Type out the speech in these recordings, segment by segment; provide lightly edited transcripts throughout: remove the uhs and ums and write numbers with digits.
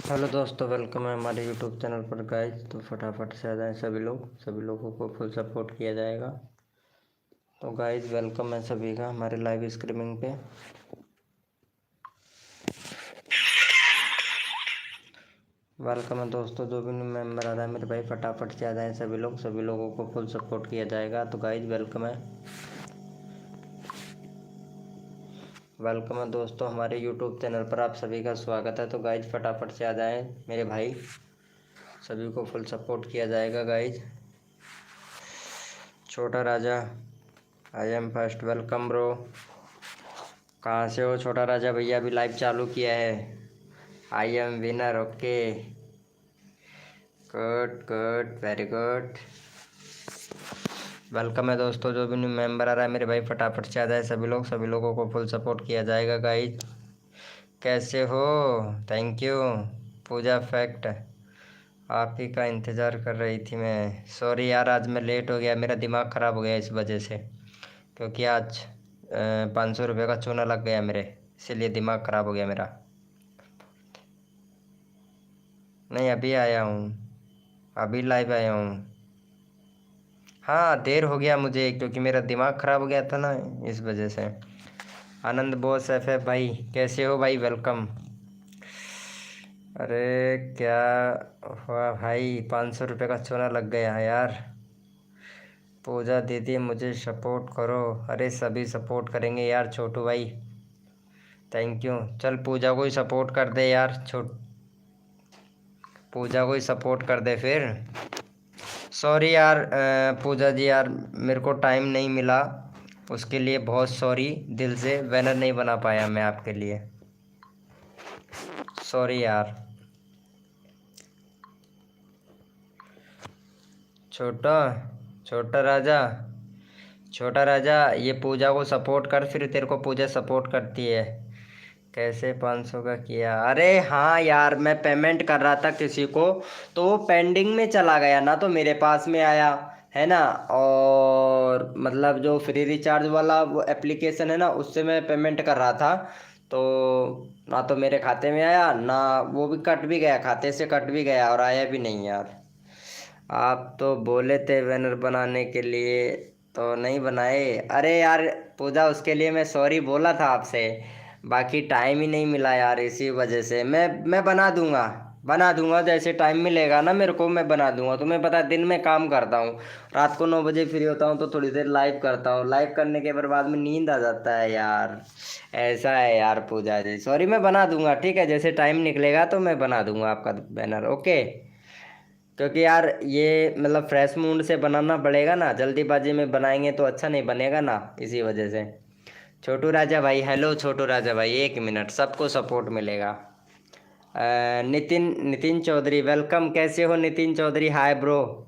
Hello दोस्तों, welcome है हमारे यूट्यूब चैनल पर गाइस। तो फटाफट से आ जाएं सभी लोगों को फुल सपोर्ट किया जाएगा। तो गाइस वेलकम है सभी का हमारे लाइव स्ट्रीमिंग पे। वेलकम है दोस्तों, जो भी मेंबर आ रहा है मेरे भाई फटाफट से आ जाएं सभी लोगों को फुल सपोर्ट किया जाएगा। तो गाइस वेलकम है दोस्तों, हमारे यूट्यूब चैनल पर आप सभी का स्वागत है। तो गाइज फटाफट से आ जाएं मेरे भाई, सभी को फुल सपोर्ट किया जाएगा। गाइज छोटा राजा, I am first, welcome bro. कहाँ से हो छोटा राजा भैया? अभी लाइव चालू किया है। I am winner, okay, good good, very good. Welcome है दोस्तों, जो भी न्यू मेंबर आ रहा है मेरे भाई फटाफट से आ जाए सभी लोगों को फुल सपोर्ट किया जाएगा। गाइज कैसे हो? Thank you. पूजा फैक्ट, आप ही का इंतज़ार कर रही थी मैं। सॉरी यार, आज मैं लेट हो गया, मेरा दिमाग ख़राब हो गया इस वजह से, क्योंकि आज 500 रुपये का चूना लग गया मेरे, इसीलिए दिमाग ख़राब हो गया मेरा। नहीं, अभी आया हूँ, अभी लाइव आया हूँ। हाँ, देर हो गया मुझे क्योंकि मेरा दिमाग ख़राब हो गया था ना, इस वजह से। आनंद बोस FF भाई, कैसे हो भाई? वेलकम। अरे क्या हुआ भाई? 500 रुपये का चूना लग गया है यार। पूजा दीदी मुझे सपोर्ट करो। अरे सभी सपोर्ट करेंगे यार छोटू भाई, थैंक यू। चल पूजा को ही सपोर्ट कर दे यार, पूजा को ही सपोर्ट कर दे फिर। सॉरी यार पूजा जी यार, मेरे को टाइम नहीं मिला, उसके लिए बहुत सॉरी। दिल से बैनर नहीं बना पाया मैं आपके लिए, सॉरी यार। छोटा छोटा राजा, छोटा राजा ये पूजा को सपोर्ट कर, फिर तेरे को पूजा सपोर्ट करती है। कैसे 500 का किया? अरे हाँ यार, मैं पेमेंट कर रहा था किसी को, तो वो पेंडिंग में चला गया ना, तो मेरे पास में आया है ना। और मतलब जो फ्री रिचार्ज वाला वो एप्लीकेशन है ना, उससे मैं पेमेंट कर रहा था, तो ना तो मेरे खाते में आया ना, वो भी कट भी गया, खाते से कट भी गया और आया भी नहीं यार। आप तो बोले थे बैनर बनाने के लिए, तो नहीं बनाए। अरे यार पूजा, उसके लिए मैं सॉरी बोला था आपसे, बाकी टाइम ही नहीं मिला यार, इसी वजह से। मैं बना दूंगा जैसे टाइम मिलेगा ना मेरे को, मैं बना दूंगा। तुम्हें पता है दिन में काम करता हूँ, रात को 9 बजे फ्री होता हूँ, तो थोड़ी देर लाइव करता हूँ। लाइव करने के बाद में नींद आ जाता है यार, ऐसा है यार पूजा जी। सॉरी, मैं बना दूंगा, ठीक है, जैसे टाइम निकलेगा तो मैं बना दूंगा आपका बैनर, ओके। क्योंकि यार ये मतलब फ्रेश मूड से बनाना पड़ेगा ना, जल्दीबाजी में बनाएंगे तो अच्छा नहीं बनेगा ना, इसी वजह से। छोटू राजा भाई, हेलो छोटू राजा भाई, 1 मिनट, सबको सपोर्ट मिलेगा। नितिन नितिन चौधरी, वेलकम। कैसे हो Nitin Chaudhary? Hi bro.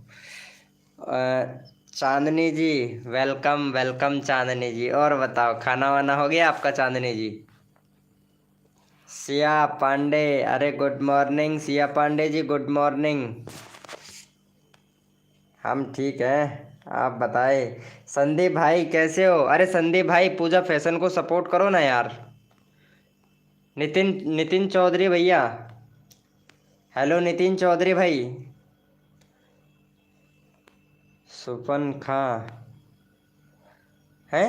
Chandni ji, welcome welcome Chandni ji. और बताओ, खाना वाना हो गया आपका चांदनी जी? सिया पांडे, अरे good morning Siya Pandey ji, good morning. हम ठीक हैं, आप बताए। संदीप भाई कैसे हो? अरे संदीप भाई, पूजा फैशन को सपोर्ट करो ना यार। नितिन नितिन चौधरी भैया, हेलो नितिन चौधरी भाई। सुपन खां हैं?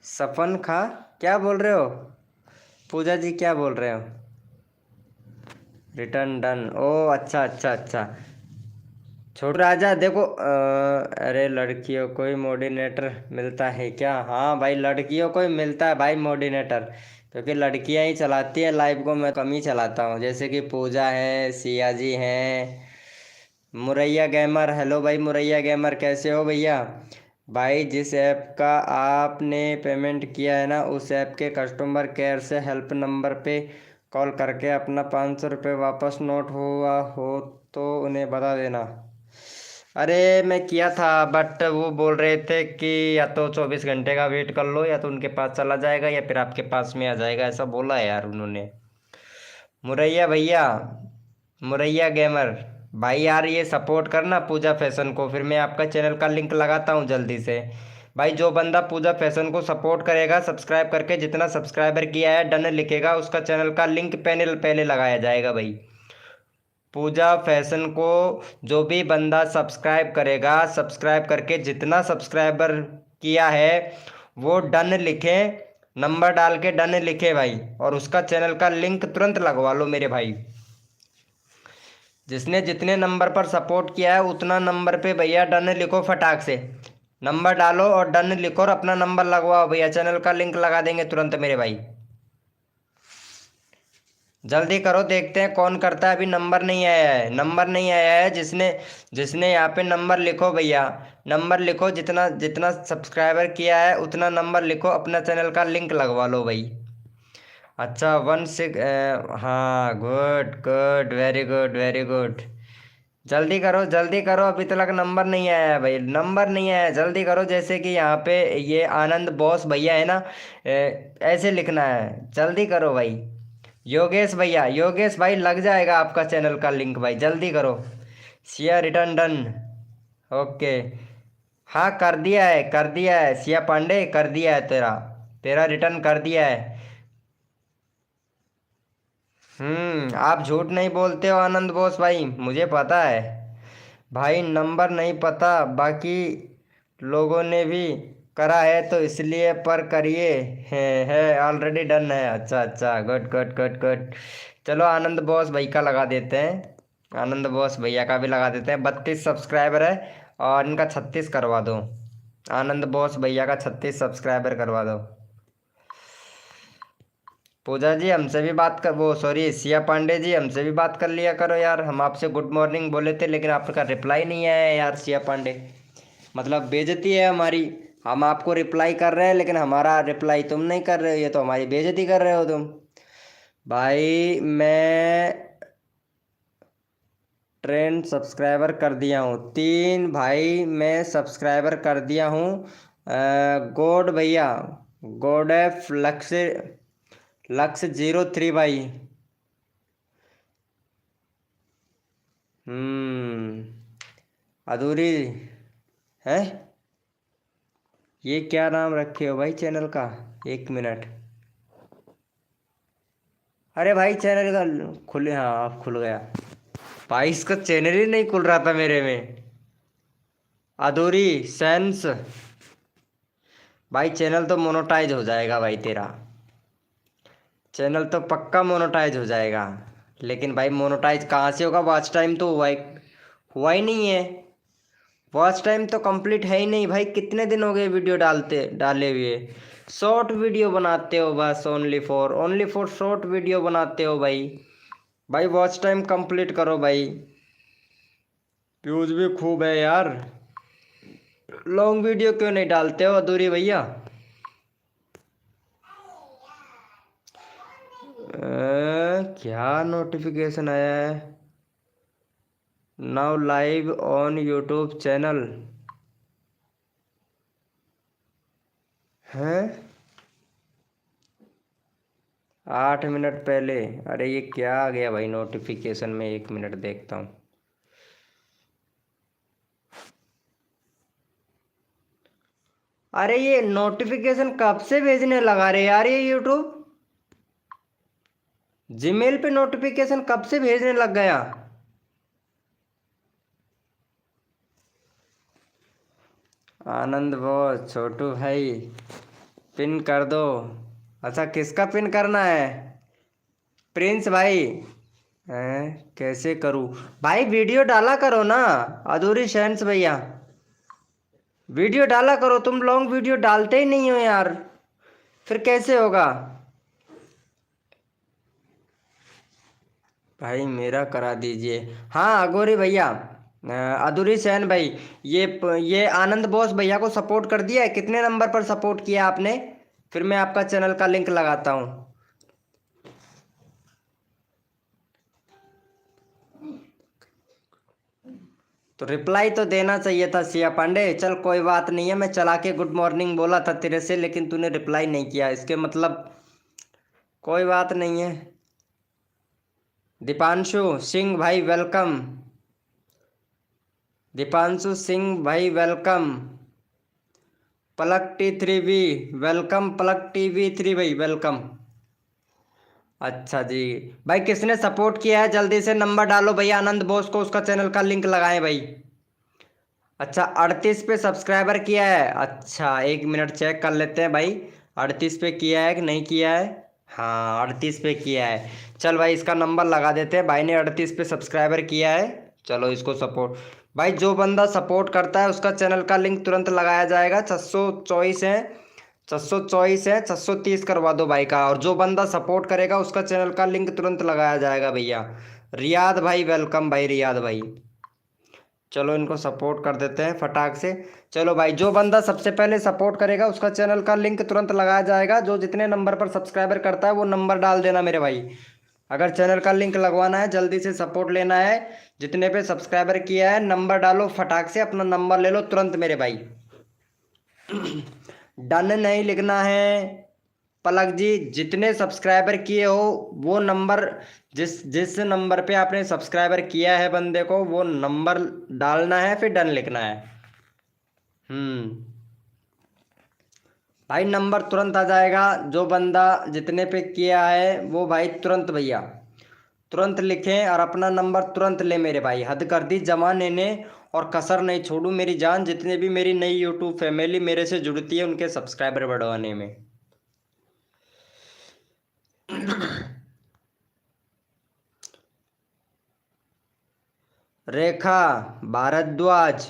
सपन खां, क्या बोल रहे हो पूजा जी, क्या बोल रहे हो? रिटर्न डन, ओ अच्छा अच्छा अच्छा। छोटू राजा देखो, अरे लड़कियों को ही मोडिनेटर मिलता है क्या? हाँ भाई, लड़कियों को ही मिलता है भाई मोडिनेटर, क्योंकि लड़कियां ही चलाती हैं लाइव को, मैं कम ही चलाता हूँ। जैसे कि पूजा है, सिया जी हैं, मुरैया गेमर, हेलो भाई मुरैया गेमर, कैसे हो भैया? भाई जिस ऐप का आपने पेमेंट किया है ना, उस ऐप के कस्टमर केयर से हेल्प नंबर पे कॉल करके अपना 500 रुपये वापस नोट हुआ हो तो उन्हें बता देना। अरे मैं किया था, बट वो बोल रहे थे कि या तो 24 घंटे का वेट कर लो, या तो उनके पास चला जाएगा, या फिर आपके पास में आ जाएगा, ऐसा बोला है यार उन्होंने। मुरैया भैया, मुरैया गेमर भाई, यार ये सपोर्ट करना पूजा फैशन को, फिर मैं आपका चैनल का लिंक लगाता हूँ जल्दी से। भाई जो बंदा पूजा फैशन को सपोर्ट करेगा, सब्सक्राइब करके जितना सब्सक्राइबर किया है डन लिखेगा, उसका चैनल का लिंक पहले पहले लगाया जाएगा भाई। पूजा फैशन को जो भी बंदा सब्सक्राइब करेगा, सब्सक्राइब करके जितना सब्सक्राइबर किया है वो डन लिखे, नंबर डाल के डन लिखे भाई, और उसका चैनल का लिंक तुरंत लगवा लो मेरे भाई। जिसने जितने नंबर पर सपोर्ट किया है उतना नंबर पे भैया डन लिखो, फटाक से नंबर डालो और डन लिखो और अपना नंबर लगवाओ भैया, चैनल का लिंक लगा देंगे तुरंत मेरे भाई। जल्दी करो, देखते हैं कौन करता है। अभी नंबर नहीं आया है, नंबर नहीं आया है। जिसने जिसने यहाँ पे नंबर लिखो भैया, नंबर लिखो, जितना जितना सब्सक्राइबर किया है उतना नंबर लिखो, अपना चैनल का लिंक लगवा लो भाई। अच्छा 16, हाँ good good, very good very good. जल्दी करो जल्दी करो, अभी तक नंबर नहीं आया है भाई, नंबर नहीं आया है, जल्दी करो। जैसे कि यहाँ पे ये आनंद बॉस भैया है ना, ऐसे लिखना है, जल्दी करो भाई। योगेश भैया, योगेश भाई लग जाएगा आपका चैनल का लिंक भाई, जल्दी करो। Siya return done, okay. हाँ कर दिया है, कर दिया है सिया पांडे, कर दिया है, तेरा तेरा रिटर्न कर दिया है। आप झूठ नहीं बोलते हो आनंद बोस भाई, मुझे पता है भाई। नंबर नहीं पता, बाकी लोगों ने भी करा है तो इसलिए पर करिए, है ऑलरेडी डन है। अच्छा अच्छा, गुड गुड गुड गुड। चलो आनंद बॉस भाई का लगा देते हैं, आनंद बॉस भैया का भी लगा देते हैं। 32 सब्सक्राइबर है और इनका 36 करवा दो, आनंद बॉस भैया का 36 सब्सक्राइबर करवा दो। पूजा जी हमसे भी बात कर, वो सॉरी सिया पांडे जी हमसे भी बात कर लिया करो यार। हम आपसे गुड मॉर्निंग बोले थे लेकिन आपका रिप्लाई नहीं आया है यार सिया पांडे, मतलब बेइज्जती है हमारी। हम आपको रिप्लाई कर रहे हैं लेकिन हमारा रिप्लाई तुम नहीं कर रहे हो, ये तो हमारी बेइज्जती कर रहे हो तुम भाई। मैं ट्रेंड सब्सक्राइबर कर दिया हूँ 3 भाई, मैं सब्सक्राइबर कर दिया हूँ। गोड भैया, गोड एफ लक्ष्य, लक्ष्य 03 भाई। अधूरी है, ये क्या नाम रखे हो भाई चैनल का, 1 मिनट। अरे भाई चैनल का खुले, हाँ अब खुल गया भाई, इसका चैनल ही नहीं खुल रहा था मेरे में। अधूरी सेंस भाई, चैनल तो मोनेटाइज हो जाएगा भाई तेरा, चैनल तो पक्का मोनेटाइज हो जाएगा। लेकिन भाई मोनेटाइज कहाँ से होगा, वॉच टाइम तो हुआ ही नहीं है। वॉच टाइम तो कंप्लीट है ही नहीं भाई, कितने दिन हो गए वीडियो डाले हुए। शॉर्ट वीडियो बनाते हो बस, ओनली फॉर शॉर्ट वीडियो बनाते हो भाई। भाई वॉच टाइम कंप्लीट करो भाई, व्यूज भी खूब है यार। लॉन्ग वीडियो क्यों नहीं डालते हो अधूरी भैया? क्या नोटिफिकेशन आया है, now live on YouTube channel है 8 मिनट पहले। अरे ये क्या आ गया भाई नोटिफिकेशन में, 1 मिनट देखता हूँ। अरे ये नोटिफिकेशन कब से भेजने लगा रहे यार ये यूट्यूब, जीमेल पे नोटिफिकेशन कब से भेजने लग गया। आनंद वो छोटू भाई पिन कर दो। अच्छा किसका पिन करना है, प्रिंस भाई? कैसे करूँ भाई, वीडियो डाला करो ना अधूरी सेंस भैया, वीडियो डाला करो, तुम लॉन्ग वीडियो डालते ही नहीं हो यार, फिर कैसे होगा भाई, मेरा करा दीजिए। हाँ अगोरी भैया, अधूरी सैन भाई, ये आनंद बॉस भैया को सपोर्ट कर दिया है, कितने नंबर पर सपोर्ट किया आपने, फिर मैं आपका चैनल का लिंक लगाता हूँ। तो रिप्लाई तो देना चाहिए था सिया पांडे। चल कोई बात नहीं है, मैं चला के गुड मॉर्निंग बोला था तेरे से लेकिन तूने रिप्लाई नहीं किया, इसके मतलब कोई बात नहीं है। दीपांशु सिंह भाई वेलकम, दीपांशु सिंह भाई वेलकम। पलक T3 भी वेलकम, पलक TV3 भाई वेलकम। अच्छा जी। भाई किसने सपोर्ट किया है जल्दी से नंबर डालो भैया, आनंद बोस को उसका चैनल का लिंक लगाएं भाई। अच्छा 38 पे सब्सक्राइबर किया है, अच्छा एक मिनट चेक कर लेते हैं भाई। 38 पे किया है कि नहीं किया है। हाँ 38 पे किया है। चल भाई इसका नंबर लगा देते हैं, भाई ने 38 पे सब्सक्राइबर किया है। चलो इसको सपोर्ट, भाई जो बंदा सपोर्ट करता है उसका चैनल का लिंक तुरंत लगाया जाएगा। 624 है, 624 है, 630 करवा दो भाई का। और जो बंदा सपोर्ट करेगा उसका चैनल का लिंक तुरंत लगाया जाएगा भैया। रियाद भाई वेलकम भाई, रियाद भाई। चलो इनको सपोर्ट कर देते हैं फटाक से। चलो भाई जो बंदा सबसे पहले सपोर्ट करेगा उसका चैनल का लिंक तुरंत लगाया जाएगा। जो जितने नंबर पर सब्सक्राइबर करता है वो नंबर डाल देना मेरे भाई। अगर चैनल का लिंक लगवाना है जल्दी से सपोर्ट लेना है। जितने पे सब्सक्राइबर किया है नंबर डालो फटाक से, अपना नंबर ले लो तुरंत मेरे भाई। डन नहीं लिखना है पलक जी, जितने सब्सक्राइबर किए हो वो नंबर, जिस जिस नंबर पे आपने सब्सक्राइबर किया है बंदे को वो नंबर डालना है, फिर डन लिखना है। हम्म। भाई नंबर तुरंत आ जाएगा। जो बंदा जितने पे किया है वो भाई तुरंत भैया तुरंत लिखें और अपना नंबर तुरंत ले मेरे भाई। हद कर दी जमाने ने, और कसर नहीं छोड़ू मेरी जान। जितने भी मेरी नई यूट्यूब फैमिली मेरे से जुड़ती है उनके सब्सक्राइबर बढ़वाने में। रेखा भारद्वाज,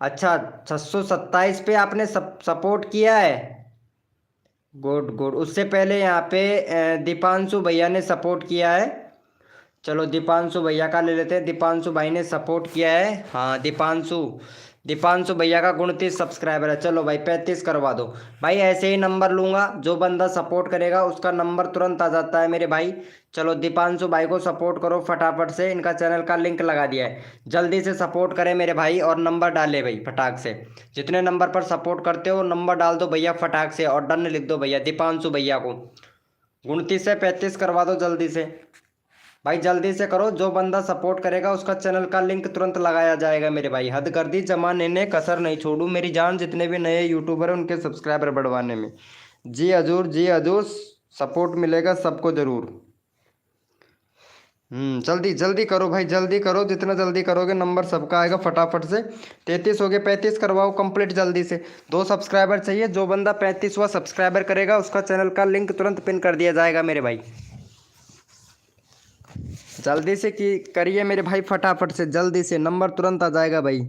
अच्छा 627 पे आपने सपोर्ट किया है। Good good. उससे पहले यहाँ पे दीपांशु भैया ने सपोर्ट किया है। चलो दीपांशु भैया का ले लेते हैं। दीपांशु भाई ने सपोर्ट किया है, हाँ दीपांशु। दीपांशु भैया का 29 सब्सक्राइबर है। चलो भाई 35 करवा दो। भाई ऐसे ही नंबर लूंगा, जो बंदा सपोर्ट करेगा उसका नंबर तुरंत आ जाता है मेरे भाई। चलो दीपांशु भाई को सपोर्ट करो फटाफट से, इनका चैनल का लिंक लगा दिया है। जल्दी से सपोर्ट करें मेरे भाई और नंबर डाले भाई फटाक से। जितने नंबर पर सपोर्ट करते हो नंबर डाल दो भैया फटाक से, और डन लिख दो भैया दीपांशु भैया को। 29 से 35 करवा दो जल्दी से भाई, जल्दी से करो। जो बंदा सपोर्ट करेगा उसका चैनल का लिंक तुरंत लगाया जाएगा मेरे भाई। हद कर दी जमाने ने, कसर नहीं छोड़ू मेरी जान। जितने भी नए यूट्यूबर हैं उनके सब्सक्राइबर बढ़वाने में। जी हजूर जी हजूर, सपोर्ट मिलेगा सबको जरूर। जल्दी जल्दी करो भाई, जल्दी करो। जितना जल्दी करोगे नंबर सबका आएगा फटाफट से। 33 हो गए, 35 करवाओ कंप्लीट जल्दी से। 2 सब्सक्राइबर चाहिए। जो बंदा 35वां सब्सक्राइबर करेगा उसका चैनल का लिंक तुरंत पिन कर दिया जाएगा मेरे भाई। जल्दी से की करिए मेरे भाई फटाफट से, जल्दी से नंबर तुरंत आ जाएगा भाई।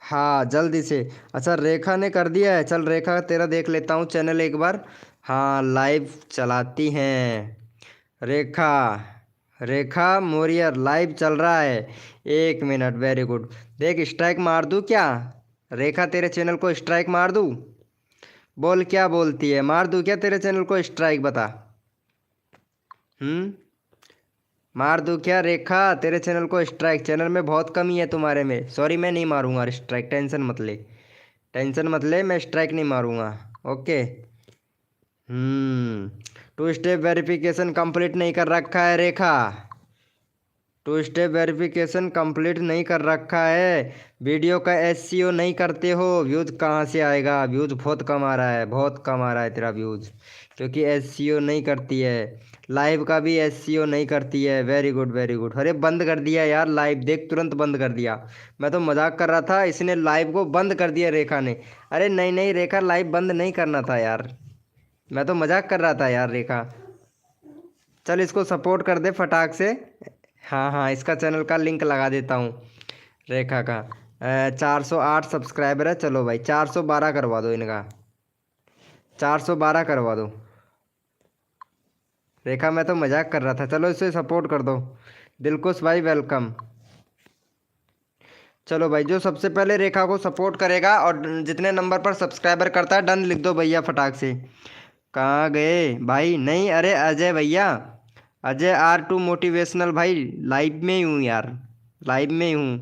हाँ जल्दी से। अच्छा रेखा ने कर दिया है, चल रेखा तेरा देख लेता हूँ चैनल एक बार। हाँ लाइव चलाती हैं रेखा। रेखा मोरियर लाइव चल रहा है। 1 मिनट, वेरी गुड। देख स्ट्राइक मार दूँ क्या रेखा, तेरे चैनल को स्ट्राइक मार दूँ? बोल क्या बोलती है, मार दूँ क्या तेरे चैनल को स्ट्राइक, बता। हम्म। मार दूं क्या रेखा तेरे चैनल को स्ट्राइक? चैनल में बहुत कमी है तुम्हारे में। सॉरी मैं नहीं मारूंगा स्ट्राइक, टेंशन मत ले। टेंशन मत ले, मैं स्ट्राइक नहीं मारूंगा। ओके। 2 स्टेप वेरिफिकेशन कंप्लीट नहीं कर रखा है रेखा। 2 स्टेप वेरिफिकेशन कंप्लीट नहीं कर रखा है। वीडियो का एससीओ नहीं करते हो, व्यूज कहाँ से आएगा? व्यूज बहुत कम आ रहा है, बहुत कम आ रहा है तेरा व्यूज, क्योंकि एससीओ नहीं करती है। लाइव का भी एससीओ नहीं करती है। Very good very good. अरे बंद कर दिया यार लाइव, देख तुरंत बंद कर दिया। मैं तो मजाक कर रहा था, इसने लाइव को बंद कर दिया रेखा ने। अरे नहीं नहीं रेखा, लाइव बंद नहीं करना था यार, मैं तो मजाक कर रहा था यार रेखा। चल इसको सपोर्ट कर दे फटाक से। हाँ हाँ इसका चैनल का लिंक लगा देता हूँ रेखा का। 408 सब्सक्राइबर है। चलो भाई 412 करवा दो इनका, 412 करवा दो। रेखा मैं तो मजाक कर रहा था, चलो इसे सपोर्ट कर दो। दिलकुश भाई वेलकम। चलो भाई जो सबसे पहले रेखा को सपोर्ट करेगा और जितने नंबर पर सब्सक्राइबर करता है डन लिख दो भैया फटाक से। कहाँ गए भाई? नहीं अरे अजय भैया, अजय R2 मोटिवेशनल भाई, लाइव में ही हूँ यार, लाइव में ही हूँ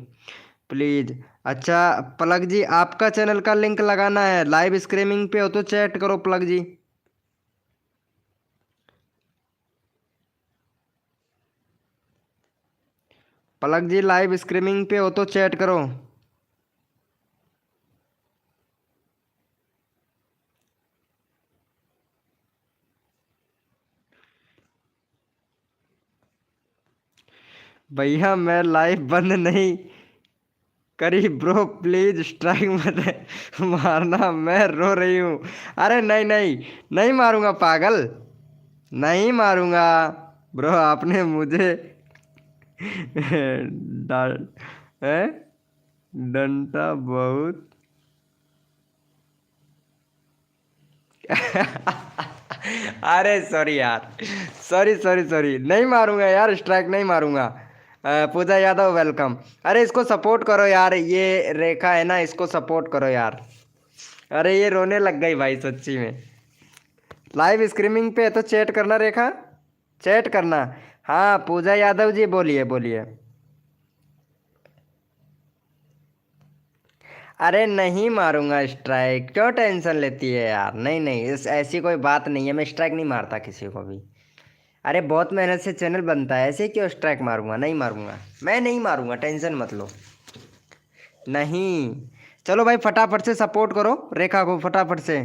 प्लीज़। अच्छा पलक जी आपका चैनल का लिंक लगाना है, लाइव स्ट्रीमिंग पे हो तो चैट करो पलक जी। पलक जी लाइव स्ट्रीमिंग पे हो तो चैट करो। भैया मैं लाइव बंद नहीं करी ब्रो, प्लीज स्ट्राइक मत मारना, मैं रो रही हूँ। अरे नहीं नहीं, नहीं मारूंगा पागल, नहीं मारूंगा। ब्रो आपने मुझे डाल है डंटा बहुत। अरे सॉरी यार, सॉरी सॉरी सॉरी, नहीं मारूंगा यार, स्ट्राइक नहीं मारूंगा। पूजा यादव वेलकम। अरे इसको सपोर्ट करो यार, ये रेखा है ना, इसको सपोर्ट करो यार। अरे ये रोने लग गई भाई सच्ची में। लाइव स्क्रीमिंग पे है तो चैट करना रेखा, चैट करना। हाँ पूजा यादव जी बोलिए बोलिए। अरे नहीं मारूंगा स्ट्राइक, क्यों टेंशन लेती है यार। नहीं नहीं, इस ऐसी कोई बात नहीं है, मैं स्ट्राइक नहीं मारता किसी को भी। अरे बहुत मेहनत से चैनल बनता है, ऐसे क्यों स्ट्राइक मारूंगा, नहीं मारूंगा, मैं नहीं मारूंगा, टेंशन मत लो। नहीं, चलो भाई फटाफट से सपोर्ट करो रेखा को, फटाफट से।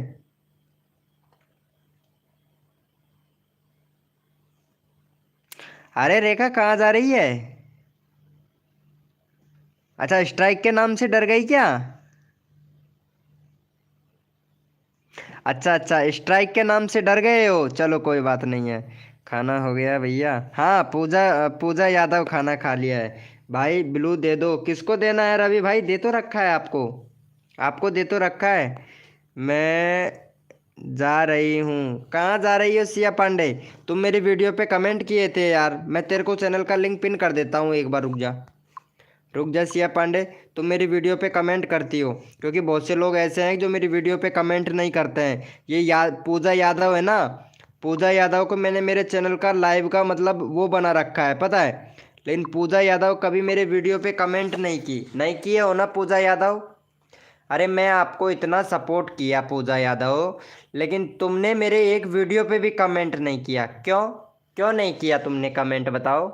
अरे रेखा कहाँ जा रही है? अच्छा स्ट्राइक के नाम से डर गई क्या? अच्छा अच्छा, स्ट्राइक के नाम से डर गए हो, चलो कोई बात नहीं है। खाना हो गया भैया? हाँ पूजा, पूजा यादव खाना खा लिया है। भाई ब्लू दे दो, किसको देना है रवि भाई? दे तो रखा है आपको, आपको दे तो रखा है। मैं जा रही हूँ। कहाँ जा रही हो सिया पांडे? तुम मेरी वीडियो पे कमेंट किए थे यार, मैं तेरे को चैनल का लिंक पिन कर देता हूँ, एक बार रुक जा, रुक जा सिया पांडे। तुम मेरी वीडियो पे कमेंट करती हो, क्योंकि बहुत से लोग ऐसे हैं जो मेरी वीडियो पे कमेंट नहीं करते हैं। ये पूजा यादव है ना, पूजा यादव को मैंने मेरे चैनल का लाइव का मतलब वो बना रखा है पता है, लेकिन पूजा यादव कभी मेरे वीडियो पे कमेंट नहीं की, नहीं किए हो ना पूजा यादव? अरे मैं आपको इतना सपोर्ट किया पूजा यादव, लेकिन तुमने मेरे एक वीडियो पे भी कमेंट नहीं किया, क्यों? क्यों नहीं किया तुमने कमेंट, बताओ।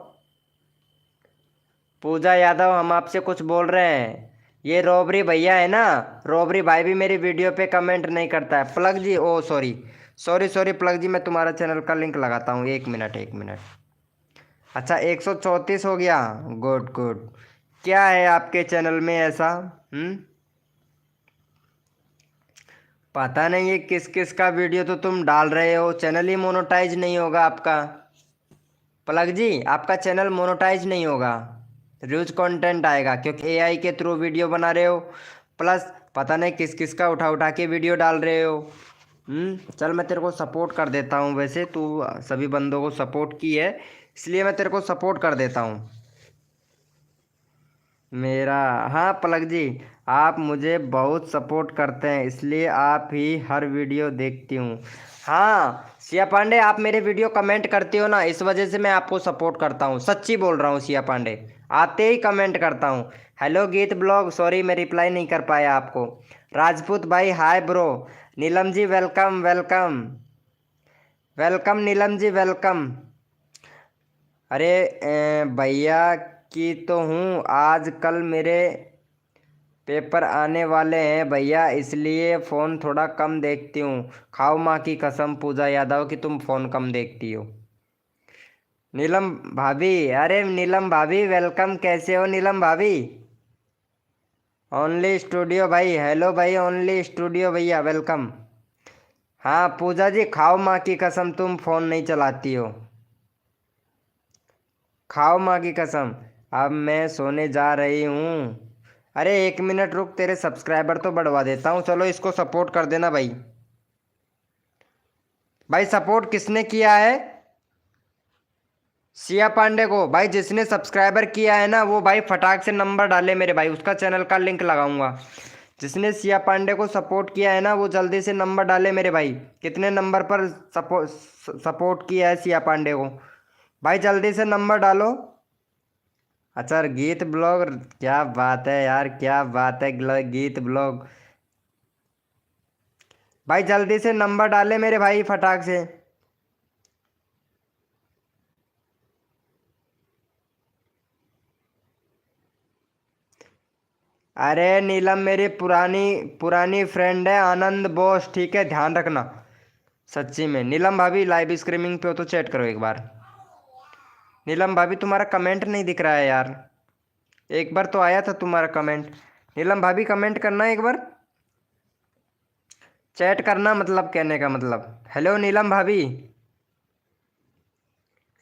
पूजा यादव हम आपसे कुछ बोल रहे हैं। ये रोबरी भैया है ना, रोबरी भाई भी मेरी वीडियो पे कमेंट नहीं करता है। प्लग जी, ओ सॉरी, सॉरी सॉरी प्लग जी, मैं तुम्हारा चैनल का लिंक लगाता हूँ, एक मिनट एक मिनट। अच्छा 134 हो गया, गुड गुड। क्या है आपके चैनल में ऐसा? पता नहीं ये किस किस का वीडियो तो तुम डाल रहे हो, चैनल ही मोनेटाइज नहीं होगा आपका। पलक जी आपका चैनल मोनेटाइज नहीं होगा, र्यूज कंटेंट आएगा, क्योंकि एआई के थ्रू वीडियो बना रहे हो, प्लस पता नहीं किस किस का उठा उठा के वीडियो डाल रहे हो। चल मैं तेरे को सपोर्ट कर देता हूँ, वैसे तू सभी बंदों को सपोर्ट की है, इसलिए मैं तेरे को सपोर्ट कर देता हूँ। मेरा, हाँ पलक जी, आप मुझे बहुत सपोर्ट करते हैं, इसलिए आप ही हर वीडियो देखती हूँ। हाँ सिया पांडे, आप मेरे वीडियो कमेंट करते हो ना, इस वजह से मैं आपको सपोर्ट करता हूँ, सच्ची बोल रहा हूँ सिया पांडे, आते ही कमेंट करता हूँ। हेलो गीत ब्लॉग, सॉरी मैं रिप्लाई नहीं कर पाया आपको। राजपूत भाई hi bro. Neelam ji welcome welcome, welcome Neelam ji welcome. अरे भैया की तो हूँ, आज कल मेरे पेपर आने वाले हैं भैया, इसलिए फ़ोन थोड़ा कम देखती हूँ। खाओ माँ की कसम पूजा यादव कि तुम फ़ोन कम देखती हो। नीलम भाभी, अरे नीलम भाभी वेलकम, कैसे हो नीलम भाभी? ओनली स्टूडियो भाई, हेलो भाई ओनली स्टूडियो भैया वेलकम। हाँ पूजा जी खाओ माँ की कसम, तुम फ़ोन नहीं चलाती हो, खाओ माँ की कसम। अब मैं सोने जा रही हूँ। अरे एक मिनट रुक, तेरे सब्सक्राइबर तो बढ़वा देता हूँ, चलो इसको सपोर्ट कर देना भाई। भाई सपोर्ट किसने किया है? सिया पांडे को। भाई जिसने सब्सक्राइबर किया है ना, वो भाई फटाक से नंबर डाले मेरे भाई, उसका चैनल का लिंक लगाऊंगा। जिसने सिया पांडे को सपोर्ट किया है ना, वो जल्दी से नंबर डाले मेरे भाई, कितने नंबर पर सपोर्ट किया है सिया पांडे को, भाई जल्दी से नंबर डालो। अच्छा गीत ब्लॉग, क्या बात है यार, क्या बात है, गीत ब्लॉग भाई जल्दी से नंबर डाले मेरे भाई फटाक से। अरे नीलम मेरी पुरानी पुरानी फ्रेंड है, आनंद बोस, ठीक है ध्यान रखना। सच्ची में नीलम भाभी लाइव स्ट्रीमिंग पे हो तो चैट करो एक बार। नीलम भाभी तुम्हारा कमेंट नहीं दिख रहा है यार। एक बार तो आया था तुम्हारा कमेंट। नीलम भाभी कमेंट करना एक बार, चैट करना, मतलब कहने का मतलब। हेलो नीलम भाभी।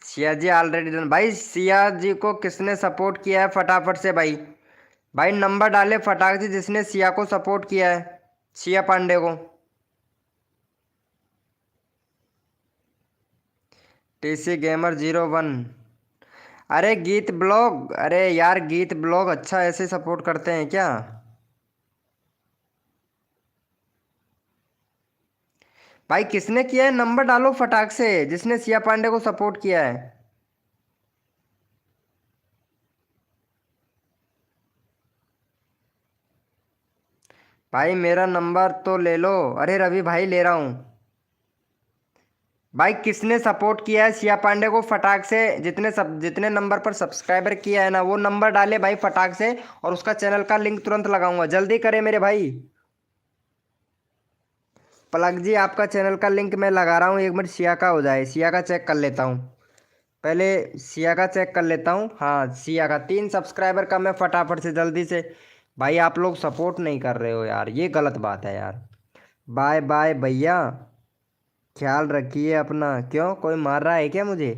Siya ji already done. भाई सिया जी को किसने सपोर्ट किया है फटाफट से भाई। भाई नंबर डाले फटाक से जिसने सिया को सपोर्ट किया है, सिया पांडे को। TC gamer 01। अरे गीत ब्लॉग, अरे यार गीत ब्लॉग अच्छा ऐसे सपोर्ट करते हैं क्या। भाई किसने किया है नंबर डालो फटाक से जिसने सिया पांडे को सपोर्ट किया है। भाई मेरा नंबर तो ले लो। अरे रवि भाई ले रहा हूँ। भाई किसने सपोर्ट किया है सिया पांडे को फटाक से, जितने नंबर पर सब्सक्राइबर किया है ना वो नंबर डाले भाई फटाक से। और उसका चैनल का लिंक तुरंत लगाऊंगा, जल्दी करे मेरे भाई। पलक जी आपका चैनल का लिंक मैं लगा रहा हूँ, एक मिनट सिया का हो जाए, सिया का चेक कर लेता हूँ। पहले सिया का चेक कर लेता हूँ। हाँ सिया का 3 सब्सक्राइबर का मैं फटाफट से जल्दी से। भाई आप लोग सपोर्ट नहीं कर रहे हो यार, ये गलत बात है यार। बाय बाय भैया, ख्याल रखिए अपना। क्यों कोई मार रहा है क्या मुझे,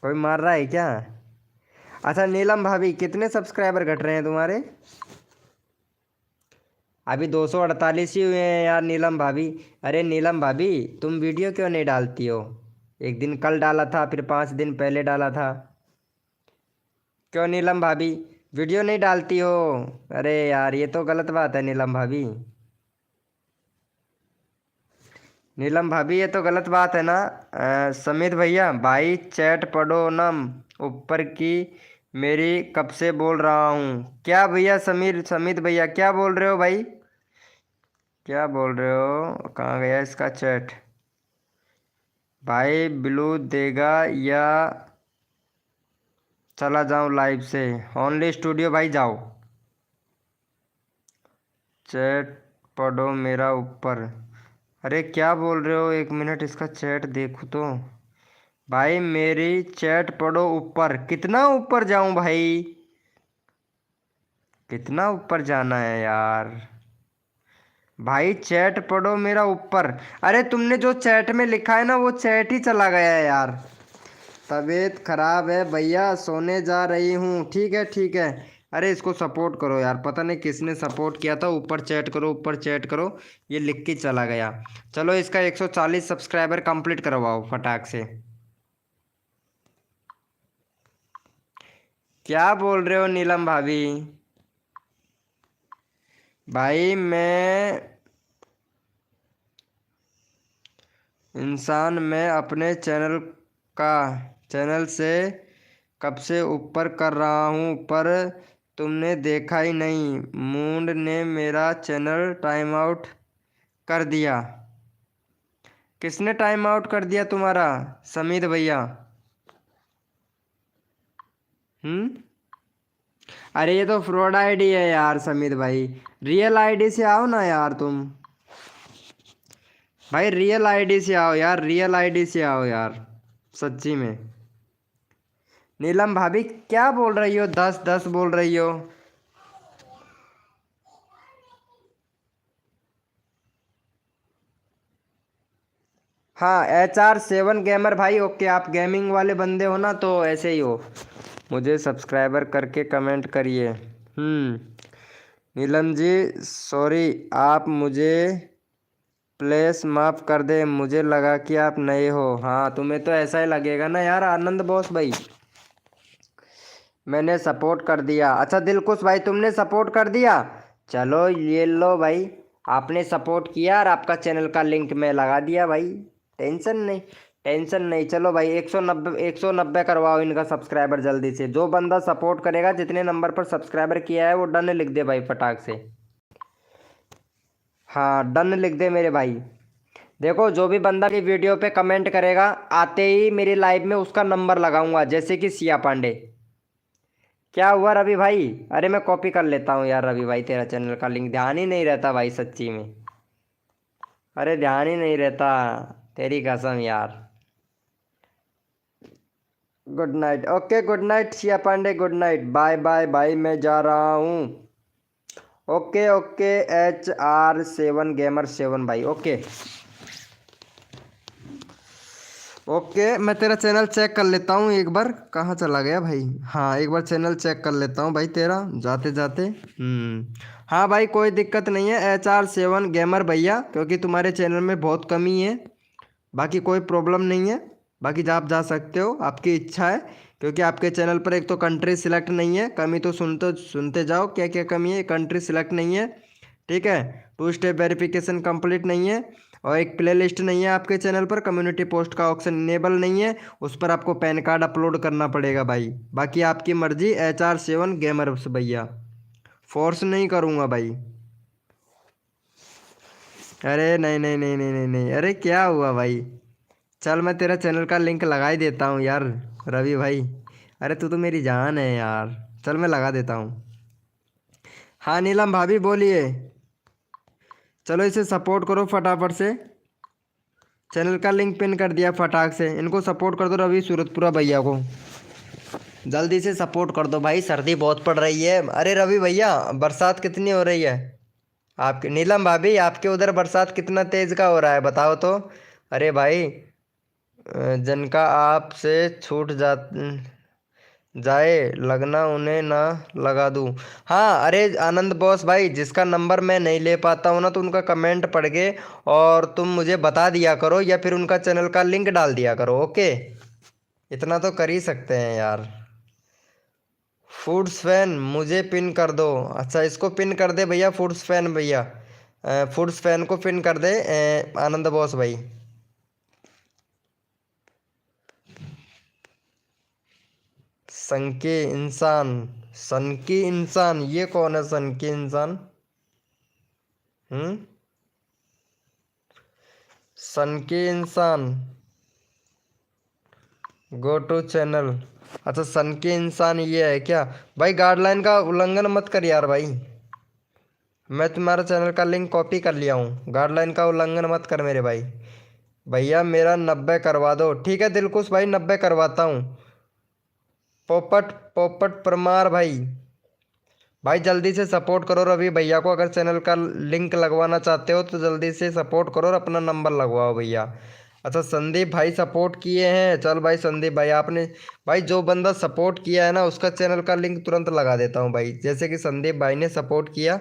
कोई मार रहा है क्या। अच्छा नीलम भाभी कितने सब्सक्राइबर घट रहे हैं तुम्हारे। अभी 248 ही हुए हैं यार नीलम भाभी। अरे नीलम भाभी तुम वीडियो क्यों नहीं डालती हो। एक दिन कल डाला था, फिर 5 दिन पहले डाला था। क्यों नीलम भाभी वीडियो नहीं डालती हो। अरे यार ये तो गलत बात है नीलम भाभी। नीलम भाभी ये तो गलत बात है ना। समित भैया भाई चैट पढ़ो ना, ऊपर की मेरी कब से बोल रहा हूँ। क्या भैया समित भैया क्या बोल रहे हो भाई, क्या बोल रहे हो, कहाँ गया इसका चैट। भाई ब्लू देगा या चला जाऊँ लाइव से। ओनली स्टूडियो भाई जाओ, चैट पढ़ो मेरा ऊपर। अरे क्या बोल रहे हो, एक मिनट इसका चैट देखो तो। भाई मेरी चैट पढ़ो ऊपर, कितना ऊपर जाऊं भाई, कितना ऊपर जाना है यार। भाई चैट पढ़ो मेरा ऊपर। अरे तुमने जो चैट में लिखा है ना वो चैट ही चला गया है यार। तबीयत खराब है भैया, सोने जा रही हूँ। ठीक है ठीक है। अरे इसको सपोर्ट करो यार, पता नहीं किसने सपोर्ट किया था। ऊपर चैट करो, ऊपर चैट करो, ये लिख के चला गया। चलो इसका 140 सब्सक्राइबर कंप्लीट करवाओ फटाक से। क्या बोल रहे हो नीलम भाभी। भाई मैं इंसान, मैं अपने का चैनल से कब से ऊपर कर रहा हूँ, पर तुमने देखा ही नहीं। मूड ने मेरा चैनल टाइम आउट कर दिया। किसने टाइम आउट कर दिया तुम्हारा समीर भैया। हम्म। अरे ये तो फ्रॉड आईडी है यार समीर भाई, रियल आईडी से आओ ना यार तुम। भाई रियल आईडी से आओ यार, रियल आईडी से आओ यार, सच्ची में। नीलम भाभी क्या बोल रही हो, 10-10 बोल रही हो। हाँ HR7 गेमर भाई, ओके आप गेमिंग वाले बंदे हो ना तो ऐसे ही हो। मुझे सब्सक्राइबर करके कमेंट करिए। नीलम जी सॉरी, आप मुझे प्लीज माफ़ कर दे, मुझे लगा कि आप नए हो। हाँ तुम्हें तो ऐसा ही लगेगा ना यार आनंद बॉस भाई। मैंने सपोर्ट कर दिया। अच्छा दिलकुश भाई तुमने सपोर्ट कर दिया। चलो ये लो भाई, आपने सपोर्ट किया और आपका चैनल का लिंक मैं लगा दिया भाई। टेंशन नहीं, टेंशन नहीं। चलो भाई 190 करवाओ इनका सब्सक्राइबर जल्दी से। जो बंदा सपोर्ट करेगा, जितने नंबर पर सब्सक्राइबर किया है वो डन लिख दे भाई फटाक से। हाँ डन लिख दे मेरे भाई। देखो जो भी बंदा की वीडियो पे कमेंट करेगा, आते ही मेरी लाइव में उसका नंबर लगाऊंगा, जैसे कि सिया पांडे। क्या हुआ रवि भाई। अरे मैं कॉपी कर लेता हूँ यार रवि भाई, तेरा चैनल का लिंक ध्यान ही नहीं रहता भाई सच्ची में। अरे ध्यान ही नहीं रहता, तेरी कसम यार। Good night. Okay good night Shiya Pandey, good night, bye bye भाई, मैं जा रहा हूँ। ओके ओके HR7 गेमर 7 भाई, ओके ओके। मैं तेरा चैनल चेक कर लेता हूँ एक बार, कहाँ चला गया भाई। हाँ एक बार चैनल चेक कर लेता हूँ भाई तेरा जाते जाते। हाँ भाई कोई दिक्कत नहीं है HR7 गेमर भैया, क्योंकि तुम्हारे चैनल में बहुत कमी है। बाकी कोई प्रॉब्लम नहीं है, बाकी आप जा सकते हो, आपकी इच्छा है। क्योंकि आपके चैनल पर एक तो कंट्री सिलेक्ट नहीं है, कमी तो सुनते जाओ क्या क्या कमी है। कंट्री सिलेक्ट नहीं है, ठीक है। 2 स्टेप वेरिफिकेशन कंप्लीट नहीं है, और एक प्ले लिस्ट नहीं है आपके चैनल पर। कम्युनिटी पोस्ट का ऑप्शन इनेबल नहीं है, उस पर आपको पैन कार्ड अपलोड करना पड़ेगा भाई। बाकी आपकी मर्जी HR7 गेमर्स भैया, फोर्स नहीं करूँगा भाई। अरे नहीं नहीं नहीं नहीं नहीं नहीं, अरे क्या हुआ भाई। चल मैं तेरा चैनल का लिंक लगा ही देता हूँ यार रवि भाई। अरे तू तो मेरी जान है यार, चल मैं लगा देता हूँ। हाँ नीलम भाभी बोलिए। चलो इसे सपोर्ट करो फटाफट से, चैनल का लिंक पिन कर दिया फटाक से। इनको सपोर्ट कर दो रवि सूरतपुरा भैया को, जल्दी से सपोर्ट कर दो भाई, सर्दी बहुत पड़ रही है। अरे रवि भैया बरसात कितनी हो रही है आपके, नीलम भाभी आपके उधर बरसात कितना तेज का हो रहा है बताओ तो। अरे भाई जिनका आप से छूट जाए लगना उन्हें ना लगा दूं। हाँ अरे आनंद बॉस भाई, जिसका नंबर मैं नहीं ले पाता हूँ ना, तो उनका कमेंट पढ़ के और तुम मुझे बता दिया करो, या फिर उनका चैनल का लिंक डाल दिया करो, ओके। इतना तो कर ही सकते हैं यार। फूड्स फैन मुझे पिन कर दो। अच्छा इसको पिन कर दे भैया, फूड्स फैन भैया, फूड्स फैन को पिन कर दे आनंद बॉस भाई। संकी इंसान, सनकी इंसान, ये कौन है सनकी इंसान। हम्म, सनकी इंसान, गो टू चैनल। अच्छा सनकी इंसान ये है क्या। भाई गाइडलाइन का उल्लंघन मत कर यार भाई, मैं तुम्हारा चैनल का लिंक कॉपी कर लिया हूँ, गाइडलाइन का उल्लंघन मत कर मेरे भाई। भैया मेरा 90 करवा दो, ठीक है दिलकुश भाई 90 करवाता हूँ। पोपट पोपट परमार भाई, भाई जल्दी से सपोर्ट करो रवि भैया को। अगर चैनल का लिंक लगवाना चाहते हो तो जल्दी से सपोर्ट करो और अपना नंबर लगवाओ भैया। अच्छा संदीप भाई सपोर्ट किए हैं, चल भाई संदीप भाई आपने, भाई जो बंदा सपोर्ट किया है ना उसका चैनल का लिंक तुरंत लगा देता हूँ भाई, जैसे कि संदीप भाई ने सपोर्ट किया।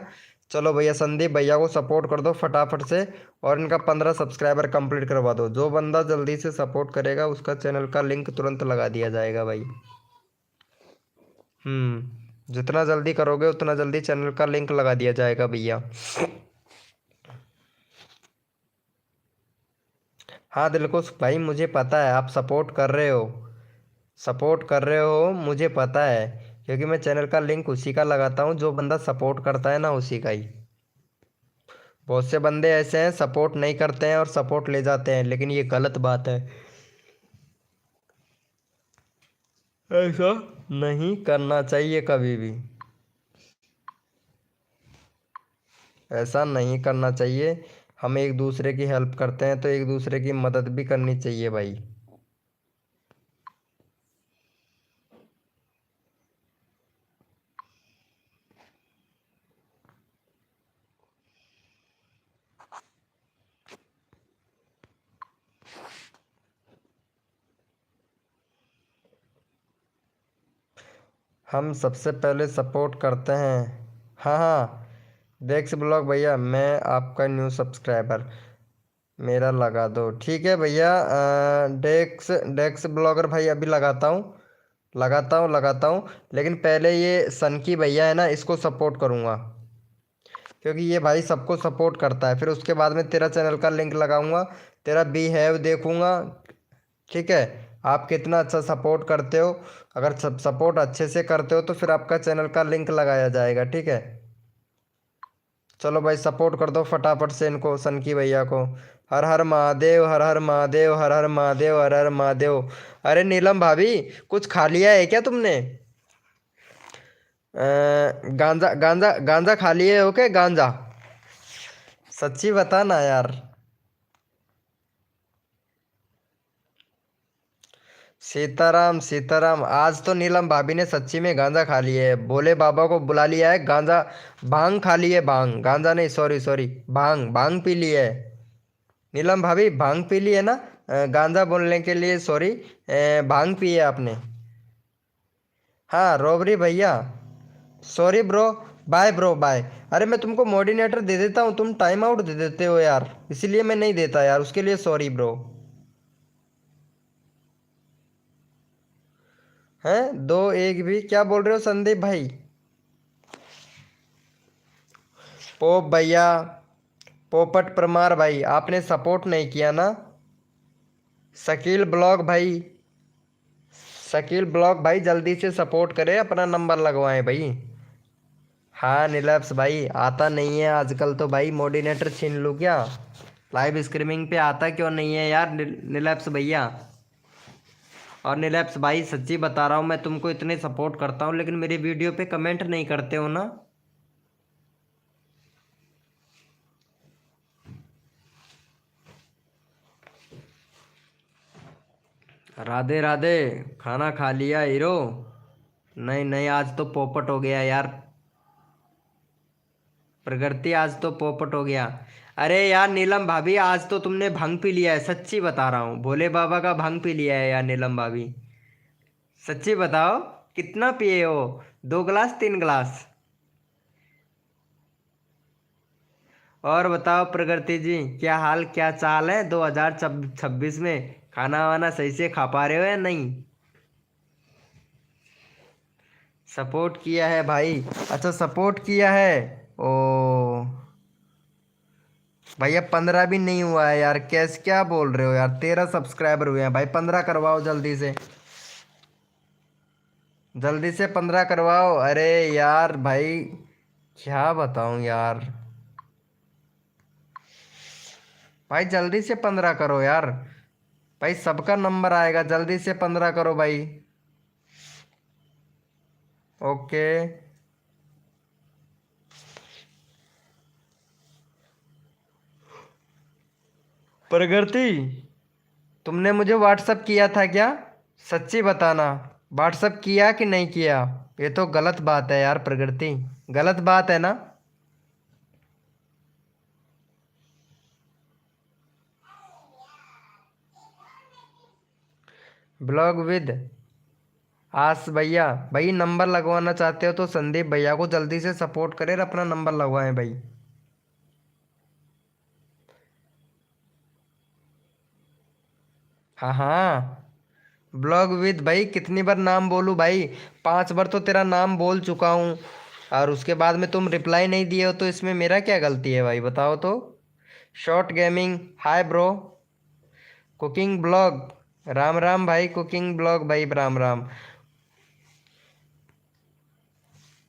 चलो भैया संदीप भैया को सपोर्ट कर दो फटाफट से, और इनका 15 सब्सक्राइबर कंप्लीट करवा दो। जो बंदा जल्दी से सपोर्ट करेगा उसका चैनल का लिंक तुरंत लगा दिया जाएगा भाई। जितना जल्दी करोगे उतना जल्दी चैनल का लिंक लगा दिया जाएगा भैया। हाँ दिलकुश भाई मुझे पता है आप सपोर्ट कर रहे हो, सपोर्ट कर रहे हो मुझे पता है। क्योंकि मैं चैनल का लिंक उसी का लगाता हूँ जो बंदा सपोर्ट करता है ना, उसी का ही। बहुत से बंदे ऐसे हैं सपोर्ट नहीं करते हैं और सपोर्ट ले जाते हैं, लेकिन ये गलत बात है। ऐसा नहीं करना चाहिए कभी भी, ऐसा नहीं करना चाहिए। हम एक दूसरे की हेल्प करते हैं तो एक दूसरे की मदद भी करनी चाहिए भाई। हम सबसे पहले सपोर्ट करते हैं। हाँ हाँ डेक्स ब्लॉग भैया, मैं आपका न्यू सब्सक्राइबर, मेरा लगा दो, ठीक है भैया। डेक्स डेक्स ब्लॉगर भाई अभी लगाता हूँ, लगाता हूँ। लेकिन पहले ये सनकी भैया है ना, इसको सपोर्ट करूँगा, क्योंकि ये भाई सबको सपोर्ट करता है। फिर उसके बाद में तेरा चैनल का लिंक लगाऊंगा, तेरा बिहेव देखूंगा, ठीक है। आप कितना अच्छा सपोर्ट करते हो, अगर सब सपोर्ट अच्छे से करते हो तो फिर आपका चैनल का लिंक लगाया जाएगा, ठीक है। चलो भाई सपोर्ट कर दो फटाफट से इनको, सनकी भैया को। हर हर महादेव, हर हर महादेव, हर हर महादेव, हर हर महादेव। अरे नीलम भाभी कुछ खा लिया है क्या तुमने। गांजा गांजा गांजा खा लिए हो क्या, गांजा। सच्ची बता ना यार। सीताराम सीताराम। आज तो नीलम भाभी ने सच्ची में गांजा खा लिया है, भोले बाबा को बुला लिया है। गांजा भांग खा ली है, भांग, गांजा नहीं, सॉरी सॉरी, भांग भांग पी ली है। नीलम भाभी भांग पी ली है ना? गांजा बोलने के लिए सॉरी, भांग पी है आपने। हाँ रोबरी भैया, sorry bro, bye bro bye. अरे मैं तुमको मोडिनेटर दे देता हूँ, तुम टाइम आउट दे देते हो यार, इसीलिए मैं नहीं देता यार, उसके लिए सॉरी ब्रो। हैं दो एक भी क्या बोल रहे हो संदीप भाई? पोप भैया, पोपट परमार भाई, आपने सपोर्ट नहीं किया ना? शकील ब्लॉग भाई, शकील ब्लॉग भाई जल्दी से सपोर्ट करें, अपना नंबर लगवाएं भाई। हाँ नीलप्स भाई, आता नहीं है आजकल तो भाई, मोडिनेटर छीन लूँ क्या? लाइव स्ट्रीमिंग पे आता क्यों नहीं है यार नीलप्स भैया? और नीलप्स भाई सच्ची बता रहा हूँ, मैं तुमको इतने सपोर्ट करता हूँ लेकिन मेरी वीडियो पे कमेंट नहीं करते हो ना। राधे राधे। खाना खा लिया हीरो? नहीं नहीं, आज तो पोपट हो गया यार। प्रगति आज तो पोपट हो गया। अरे यार नीलम भाभी, आज तो तुमने भांग पी लिया है, सच्ची बता रहा हूँ, भोले बाबा का भांग पी लिया है यार नीलम भाभी। सच्ची बताओ, कितना पिए हो? 2 गिलास 3 गिलास? और बताओ प्रगति जी, क्या हाल क्या चाल है 2026 में? खाना वाना सही से खा पा रहे हो या नहीं? सपोर्ट किया है भाई? अच्छा सपोर्ट किया है। ओ भैया 15 भी नहीं हुआ है यार, कैसे क्या बोल रहे हो यार, 13 सब्सक्राइबर हुए हैं भाई, 15 करवाओ जल्दी से, जल्दी से 15 करवाओ। अरे यार भाई क्या बताऊं यार, भाई जल्दी से 15 करो यार, भाई सबका नंबर आएगा, जल्दी से 15 करो भाई। ओके। प्रगति, तुमने मुझे व्हाट्सअप किया था क्या? सच्ची बताना, व्हाट्सअप किया कि नहीं किया? ये तो गलत बात है यार प्रगति, गलत बात है ना? ब्लॉग विद आस भैया, भाई नंबर लगवाना चाहते हो तो संदीप भैया को जल्दी से सपोर्ट करें और अपना नंबर लगवाएं भाई। हाँ हाँ, ब्लॉग विद भाई, कितनी बार नाम बोलूँ भाई? 5 बार तो तेरा नाम बोल चुका हूँ, और उसके बाद में तुम रिप्लाई नहीं दिए हो, तो इसमें मेरा क्या गलती है भाई, बताओ तो। Short gaming, hi bro. Cooking blog, Ram Ram भाई, कुकिंग ब्लॉग भाई, राम राम।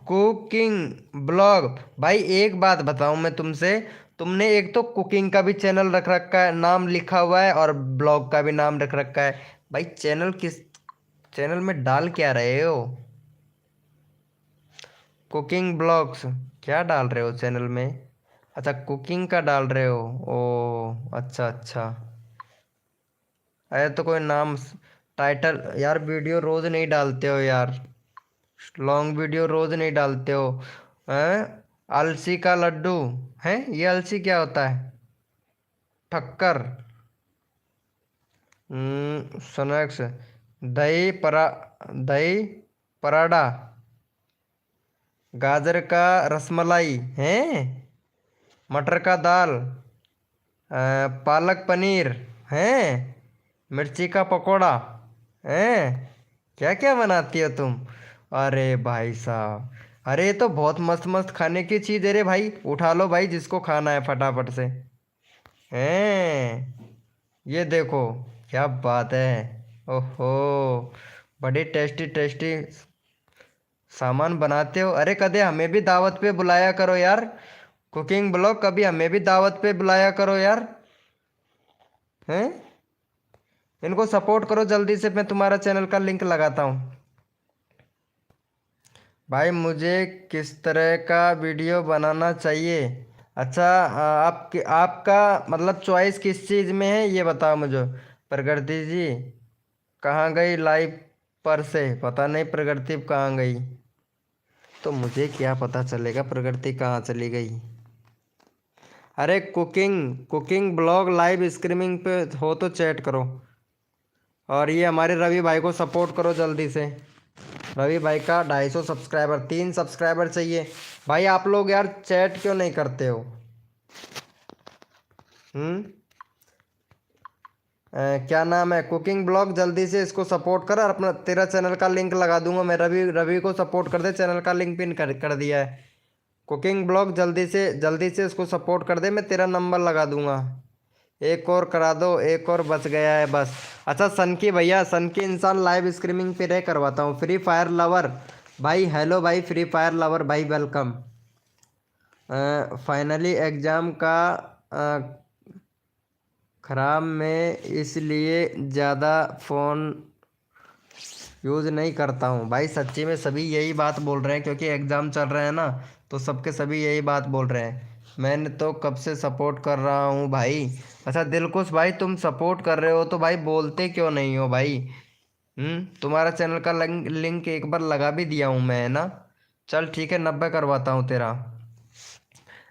कुकिंग ब्लॉग भाई, एक बात बताऊं मैं तुमसे, तुमने एक तो कुकिंग का भी चैनल रख रखा है, नाम लिखा हुआ है, और ब्लॉग का भी नाम रख रखा है। भाई चैनल किस, चैनल में डाल क्या रहे हो? कुकिंग ब्लॉग्स क्या डाल रहे हो चैनल में? अच्छा कुकिंग का डाल रहे हो, ओ अच्छा अच्छा। अरे तो कोई नाम, टाइटल यार, वीडियो रोज नहीं डालते हो यार, लॉन्ग वीडियो रोज नहीं डालते हो। हैं? अलसी का लड्डू, है ये अलसी क्या होता है? ठक्कर, स्नैक्स, दही परा, दही पराठा, गाजर का रसमलाई है, मटर का दाल, पालक पनीर है, मिर्ची का पकोड़ा है, क्या क्या बनाती हो तुम? अरे भाई साहब, अरे ये तो बहुत मस्त मस्त खाने की चीज़ है रे भाई, उठा लो भाई जिसको खाना है फटाफट से। हैं? ये देखो, क्या बात है, ओहो, बड़ी टेस्टी टेस्टी सामान बनाते हो। अरे कदे हमें भी दावत पे बुलाया करो यार, कुकिंग ब्लॉग कभी हमें भी दावत पे बुलाया करो यार। हैं? इनको सपोर्ट करो जल्दी से, मैं तुम्हारा चैनल का लिंक लगाता हूँ। भाई मुझे किस तरह का वीडियो बनाना चाहिए? अच्छा आपका मतलब चॉइस किस चीज़ में है ये बताओ मुझे प्रगति जी। कहाँ गई लाइव पर से? पता नहीं प्रगति कहाँ गई, तो मुझे क्या पता चलेगा प्रगति कहाँ चली गई। अरे cooking cooking blog live streaming पे हो तो चैट करो। और ये हमारे रवि भाई को सपोर्ट करो जल्दी से। रवि भाई का 250 सब्सक्राइबर, 3 सब्सक्राइबर चाहिए। भाई आप लोग यार चैट क्यों नहीं करते हो? हम्म क्या नाम है, कुकिंग ब्लॉग, जल्दी से इसको सपोर्ट कर। और अपना तेरा चैनल का लिंक लगा दूंगा मैं। रवि रवि को सपोर्ट कर दे, चैनल का लिंक पिन कर दिया है। कुकिंग ब्लॉग जल्दी से इसको सपोर्ट कर दे, मैं तेरा नंबर लगा दूंगा। एक और करा दो, एक और बच गया है बस। अच्छा सन की भैया, सन की इंसान लाइव स्ट्रीमिंग पे रह करवाता हूँ। फ्री फायर लवर भाई, हेलो भाई फ्री फायर लवर भाई, वेलकम। फाइनली एग्ज़ाम का खराब में, इसलिए ज़्यादा फ़ोन यूज़ नहीं करता हूँ। भाई सच्ची में सभी यही बात बोल रहे हैं, क्योंकि एग्ज़ाम चल रहे हैं ना, तो सबके सभी यही बात बोल रहे हैं। मैंने तो कब से सपोर्ट कर रहा हूँ भाई। अच्छा दिलकुश भाई, तुम सपोर्ट कर रहे हो तो भाई बोलते क्यों नहीं हो भाई? तुम्हारा चैनल का लिंक एक बार लगा भी दिया हूँ मैं, है ना। चल ठीक है, 90 करवाता हूँ तेरा।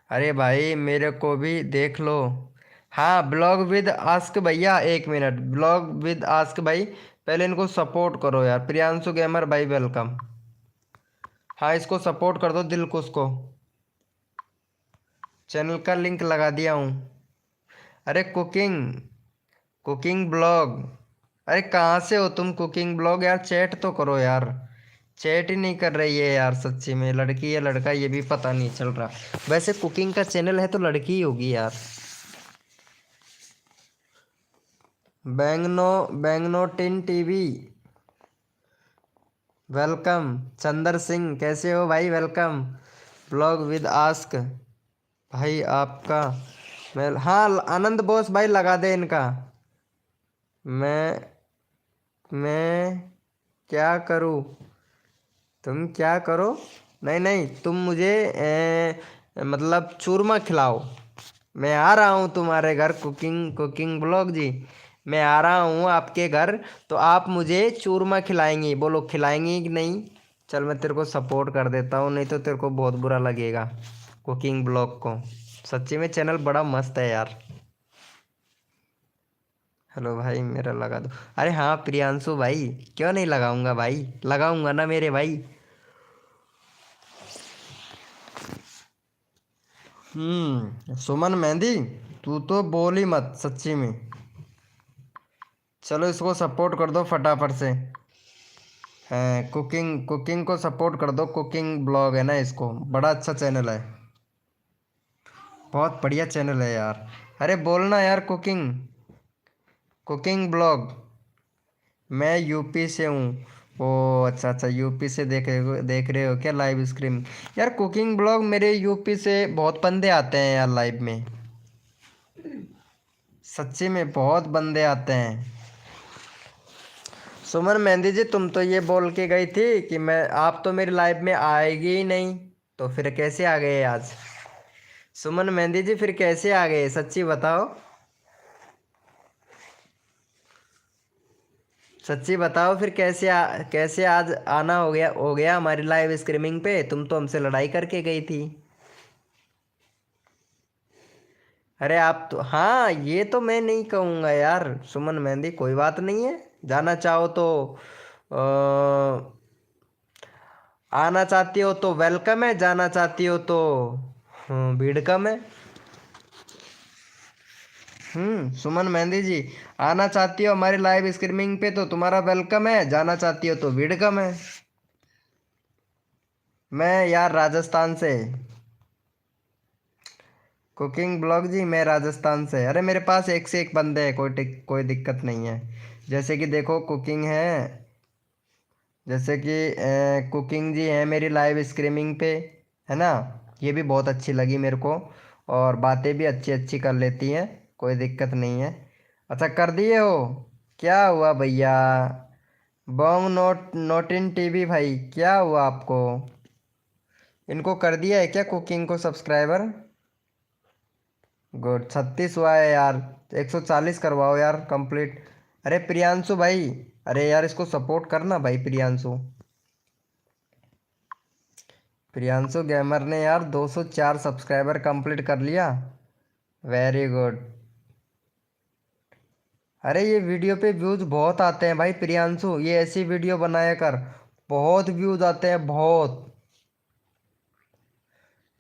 अरे भाई मेरे को भी देख लो। हाँ ब्लॉग विद आस्क भैया, 1 मिनट, ब्लॉग विद आस्क भाई, पहले इनको सपोर्ट करो यार। प्रियांशु गेमर भाई वेलकम। हाँ इसको सपोर्ट कर दो दिलकुश को, चैनल का लिंक लगा दिया हूँ। अरे कुकिंग कुकिंग ब्लॉग, अरे कहाँ से हो तुम कुकिंग ब्लॉग यार? चैट तो करो यार, चैट ही नहीं कर रही है यार। सच्ची में लड़की या लड़का ये भी पता नहीं चल रहा। वैसे कुकिंग का चैनल है तो लड़की ही होगी यार। बैंगनो बैंगनो टिन टीवी वेलकम। चंदर सिंह कैसे हो भाई, वेलकम। ब्लॉग विद आस्क भाई आपका, मैं हाँ आनंद बोस भाई लगा दे इनका। मैं मैं क्या करूँ? तुम क्या करो? नहीं नहीं, तुम मुझे मतलब चूरमा खिलाओ। मैं आ रहा हूँ तुम्हारे घर, कुकिंग कुकिंग ब्लॉग जी, मैं आ रहा हूँ आपके घर। तो आप मुझे चूरमा खिलाएंगी, बोलो खिलाएंगी कि नहीं? चल मैं तेरे को सपोर्ट कर देता हूँ, नहीं तो तेरे को बहुत बुरा लगेगा कुकिंग ब्लॉग को। सच्ची में चैनल बड़ा मस्त है यार। हेलो भाई मेरा लगा दो। अरे हाँ प्रियांशु भाई, क्यों नहीं लगाऊंगा भाई, लगाऊंगा ना मेरे भाई। सुमन मेहंदी, तू तो बोल ही मत सच्ची में। चलो इसको सपोर्ट कर दो फटाफट से। कुकिंग कुकिंग को सपोर्ट कर दो, कुकिंग ब्लॉग है ना, इसको बड़ा अच्छा चैनल है, बहुत बढ़िया चैनल है यार। अरे बोलना यार, कुकिंग कुकिंग ब्लॉग। मैं यूपी से हूँ। ओ अच्छा अच्छा, यूपी से देख रहे हो क्या लाइव स्ट्रीम? यार कुकिंग ब्लॉग, मेरे यूपी से बहुत बंदे आते हैं यार लाइव में। सच्ची में बहुत बंदे आते हैं। सुमन मेहंदी जी, तुम तो ये बोल के गई थी कि मैं, आप तो मेरी लाइफ में आएगी ही नहीं, तो फिर कैसे आ गए आज? सुमन मेहंदी जी फिर कैसे आ गए, सच्ची बताओ, सच्ची बताओ फिर कैसे आज आना हो गया हमारी लाइव स्ट्रीमिंग पे? तुम तो हमसे लड़ाई करके गई थी। अरे आप तो, हाँ ये तो मैं नहीं कहूँगा यार सुमन मेहंदी, कोई बात नहीं है। जाना चाहो तो आना चाहती हो तो वेलकम है, जाना चाहती हो तो भीड़ कम है। सुमन मेहंदी जी, आना चाहती हो हमारी लाइव स्ट्रीमिंग पे तो तुम्हारा वेलकम है, जाना चाहती हो तो भीड़ कम है। मैं यार राजस्थान से, कुकिंग ब्लॉग जी मैं राजस्थान से। अरे मेरे पास एक से एक बंदे हैं, कोई दिक्कत नहीं है। जैसे कि देखो कुकिंग है, जैसे कि कुकिंग जी है मेरी लाइव स्ट्रीमिंग पे, है ना। ये भी बहुत अच्छी लगी मेरे को, और बातें भी अच्छी अच्छी कर लेती हैं, कोई दिक्कत नहीं है। अच्छा कर दिए हो? क्या हुआ भैया? बॉन्ग नोट इन टीवी भाई, क्या हुआ आपको? इनको कर दिया है क्या कुकिंग को सब्सक्राइबर? गुड, 36 हुआ है यार, 140 करवाओ यार कंप्लीट। अरे प्रियांशु भाई, अरे यार इसको सपोर्ट करना भाई प्रियांशु। प्रियांशु गेमर ने यार 204 सब्सक्राइबर कंप्लीट कर लिया। Very good. अरे ये वीडियो पे व्यूज बहुत आते हैं भाई प्रियांशु, ये ऐसी वीडियो बनाया कर, बहुत व्यूज आते हैं बहुत।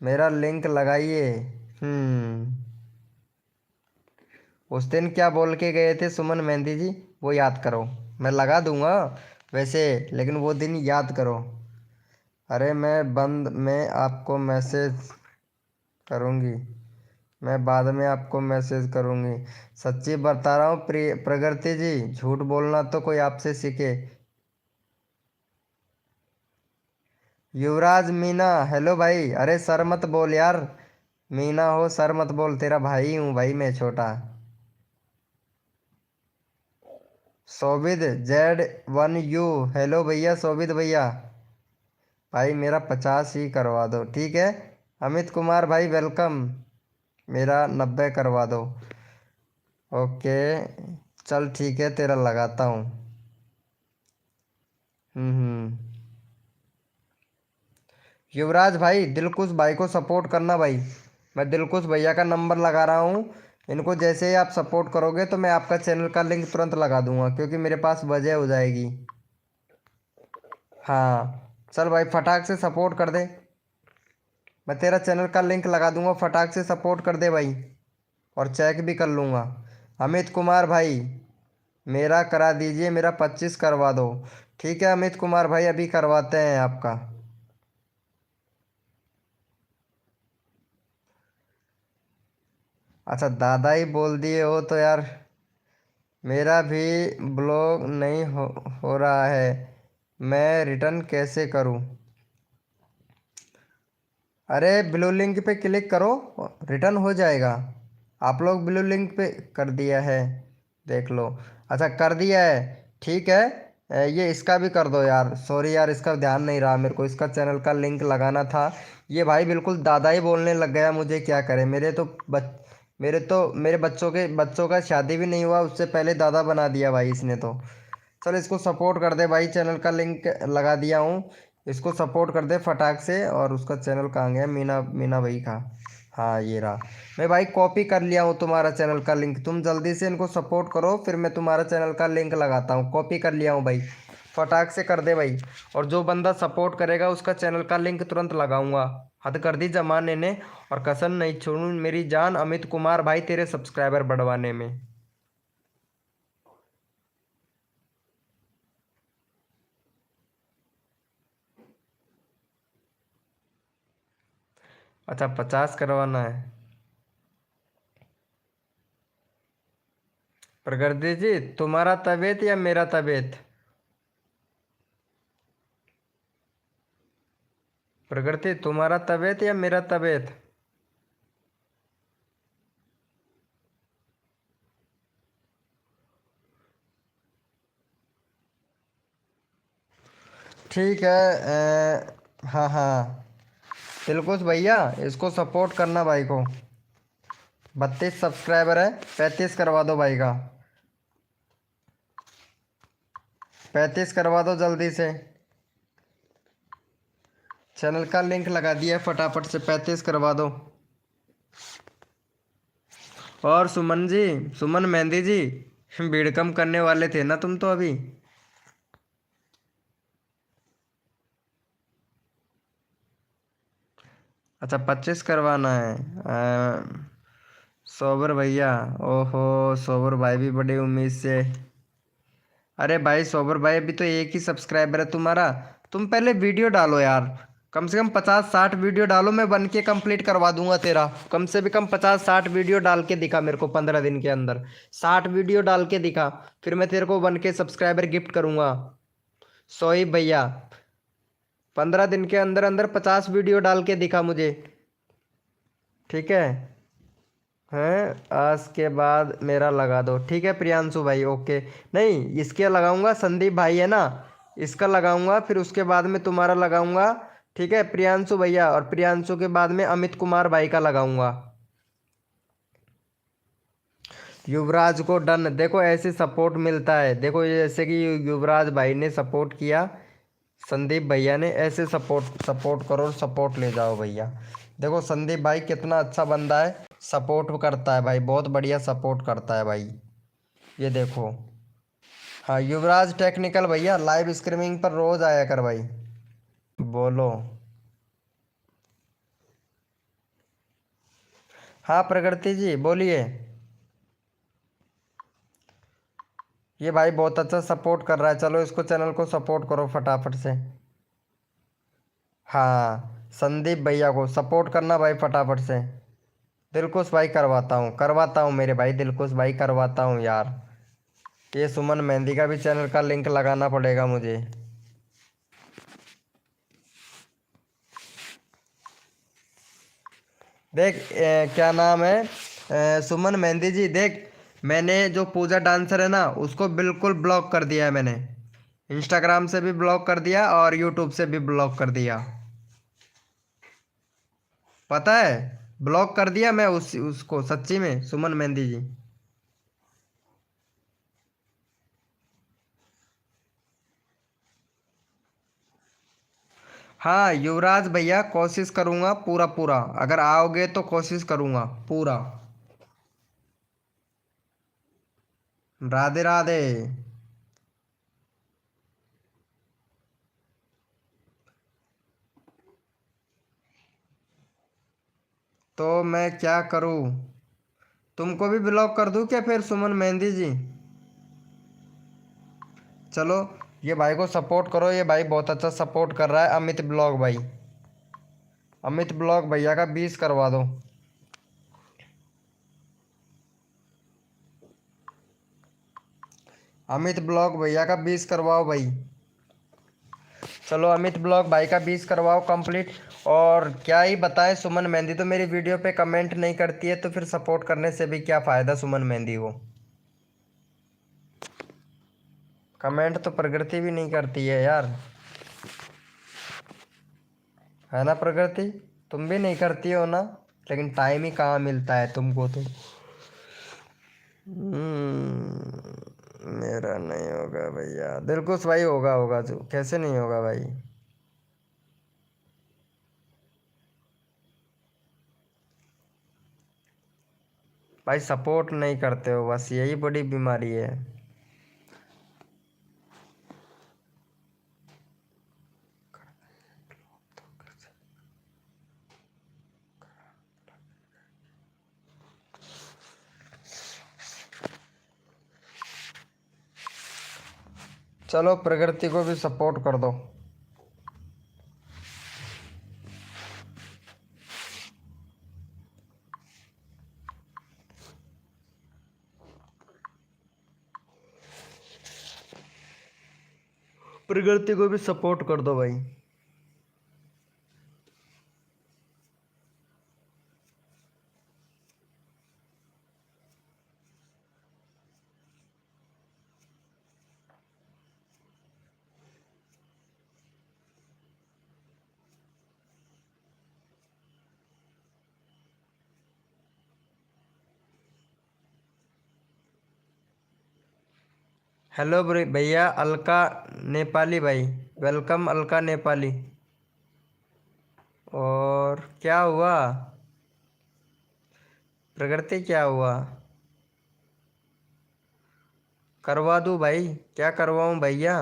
मेरा लिंक लगाइए। हम्म। उस दिन क्या बोल के गए थे सुमन मेहंदी जी, वो याद करो। मैं लगा दूंगा वैसे, लेकिन वो दिन याद करो। अरे मैं बंद में आपको मैसेज करूंगी, मैं बाद में आपको मैसेज करूंगी। सच्ची बता रहा हूँ प्रगति जी, झूठ बोलना तो कोई आपसे सीखे। युवराज मीना, हेलो भाई। अरे सर मत बोल यार, मीना हो सर मत बोल, तेरा भाई हूँ भाई मैं छोटा। सोबिद Z1U, हेलो भैया सोबिद भैया। भाई मेरा 50 ही करवा दो ठीक है। अमित कुमार भाई वेलकम, मेरा 90 करवा दो। ओके चल ठीक है, तेरा लगाता हूँ। हम्म। युवराज भाई दिलकुश भाई को सपोर्ट करना भाई। मैं दिलकुश भैया का नंबर लगा रहा हूँ। इनको जैसे ही आप सपोर्ट करोगे तो मैं आपका चैनल का लिंक तुरंत लगा दूंगा, क्योंकि मेरे पास वजह हो जाएगी। हाँ चल भाई फटाक से सपोर्ट कर दे। मैं तेरा चैनल का लिंक लगा दूंगा, फटाक से सपोर्ट कर दे भाई। और चेक भी कर लूँगा। अमित कुमार भाई मेरा करा दीजिए, मेरा 25 करवा दो। ठीक है अमित कुमार भाई, अभी करवाते हैं आपका। अच्छा दादा ही बोल दिए हो तो यार, मेरा भी ब्लॉग नहीं हो रहा है, मैं रिटर्न कैसे करूं। अरे ब्लू लिंक पे क्लिक करो, रिटर्न हो जाएगा। आप लोग ब्लू लिंक पे कर दिया है, देख लो। अच्छा कर दिया है, ठीक है। ये इसका भी कर दो यार, सॉरी यार इसका ध्यान नहीं रहा मेरे को, इसका चैनल का लिंक लगाना था। ये भाई बिल्कुल दादा ही बोलने लग गया, मुझे क्या करे। मेरे बच्चों का शादी भी नहीं हुआ, उससे पहले दादा बना दिया भाई इसने तो। चल इसको सपोर्ट कर दे भाई, चैनल का लिंक लगा दिया हूँ। इसको सपोर्ट कर दे फटाक से। और उसका चैनल कहाँ गया, मीना मीना भाई का। हाँ ये रहा। मैं भाई कॉपी कर लिया हूँ तुम्हारा चैनल का लिंक, तुम जल्दी से इनको सपोर्ट करो, फिर मैं तुम्हारा चैनल का लिंक लगाता हूँ। कॉपी कर लिया हूँ भाई, फटाक से कर दे भाई। और जो बंदा सपोर्ट करेगा उसका चैनल का लिंक तुरंत लगाऊंगा। हद कर दी जमाने ने, और कसम नहीं छोड़ू मेरी जान अमित कुमार भाई तेरे सब्सक्राइबर बढ़वाने में। अच्छा 50 करवाना है। प्रगति जी तुम्हारा तबीयत या मेरा तबीयत। प्रकृति तुम्हारा तबीयत या मेरा तबीयत। ठीक है हाँ हाँ दिलकुश भैया, इसको सपोर्ट करना भाई को। 32 सब्सक्राइबर है, 35 करवा दो भाई का। 35 करवा दो जल्दी से। चैनल का लिंक लगा दिया है, फटाफट से 35 करवा दो। और सुमन जी, सुमन मेहंदी जी, भीड़ कम करने वाले थे ना तुम तो अभी। अच्छा 25 करवाना है। सोबर भैया, ओहो सोबर भाई भी बड़ी उम्मीद से। अरे भाई सोबर भाई अभी तो एक ही सब्सक्राइबर है तुम्हारा। तुम पहले वीडियो डालो यार, कम से कम 50-60 वीडियो डालो, मैं बन के कंप्लीट करवा दूंगा तेरा। कम से भी कम 50-60 वीडियो डाल के दिखा मेरे को 15 दिन के अंदर। 60 वीडियो डाल के दिखा, फिर मैं तेरे को बन के सब्सक्राइबर गिफ्ट करूंगा। सोई भैया 15 दिन के अंदर अंदर 50 वीडियो डाल के दिखा मुझे, ठीक है। हैं आज के बाद मेरा लगा दो, ठीक है प्रियांशु भाई ओके। नहीं इसके लगाऊंगा, संदीप भाई है ना, इसका लगाऊंगा, फिर उसके बाद में तुम्हारा लगाऊंगा। ठीक है प्रियांशु भैया, और प्रियांशु के बाद में अमित कुमार भाई का लगाऊंगा। युवराज को डन। देखो ऐसे सपोर्ट मिलता है, देखो ये जैसे कि युवराज भाई ने सपोर्ट किया, संदीप भैया ने, ऐसे सपोर्ट सपोर्ट करो, सपोर्ट ले जाओ भैया। देखो संदीप भाई कितना अच्छा बंदा है, सपोर्ट करता है भाई, बहुत बढ़िया सपोर्ट करता है भाई। ये देखो। हाँ युवराज टेक्निकल भैया लाइव स्ट्रीमिंग पर रोज आया कर भाई। बोलो। हाँ प्रकृति जी बोलिए। ये भाई बहुत अच्छा सपोर्ट कर रहा है, चलो इसको चैनल को सपोर्ट करो फटाफट से। हाँ संदीप भैया को सपोर्ट करना भाई फटाफट से। दिलकुश भाई करवाता हूँ मेरे भाई, दिलकुश भाई करवाता हूँ यार। ये सुमन मेहंदी का भी चैनल का लिंक लगाना पड़ेगा मुझे। देख क्या नाम है, सुमन मेहंदी जी देख, मैंने जो पूजा डांसर है ना उसको बिल्कुल ब्लॉक कर दिया है मैंने। इंस्टाग्राम से भी ब्लॉक कर दिया और यूट्यूब से भी ब्लॉक कर दिया। पता है, ब्लॉक कर दिया मैं उसको सच्ची में, सुमन मेहंदी जी। हाँ युवराज भैया कोशिश करूँगा पूरा पूरा, अगर आओगे तो कोशिश करूँगा पूरा। राधे राधे। तो मैं क्या करूँ, तुमको भी ब्लॉक कर दूँ क्या फिर सुमन मेहंदी जी? चलो ये भाई को सपोर्ट करो, ये भाई बहुत अच्छा सपोर्ट कर रहा है, अमित ब्लॉग भाई। अमित ब्लॉग भैया का 20 करवा दो। अमित ब्लॉग भैया का 20 करवाओ भाई। चलो अमित ब्लॉग भाई का 20 करवाओ कंप्लीट। और क्या ही बताएं, सुमन मेहंदी तो मेरी वीडियो पे कमेंट नहीं करती है, तो फिर सपोर्ट करने से भी क्या फ़ायदा सुमन मेहंदी को। कमेंट तो प्रकृति भी नहीं करती है यार, है ना प्रकृति? तुम भी नहीं करती हो ना, लेकिन टाइम ही कहाँ मिलता है तुमको तो। मेरा नहीं होगा भैया, दिलकुश भाई होगा, होगा जो, कैसे नहीं होगा भाई। भाई सपोर्ट नहीं करते हो, बस यही बड़ी बीमारी है। चलो प्रकृति को भी सपोर्ट कर दो। प्रकृति को भी सपोर्ट कर दो भाई। हेलो भैया अलका नेपाली भाई, वेलकम अलका नेपाली। और क्या हुआ प्रकृति, क्या हुआ? करवा दूँ भाई, क्या करवाऊँ भैया?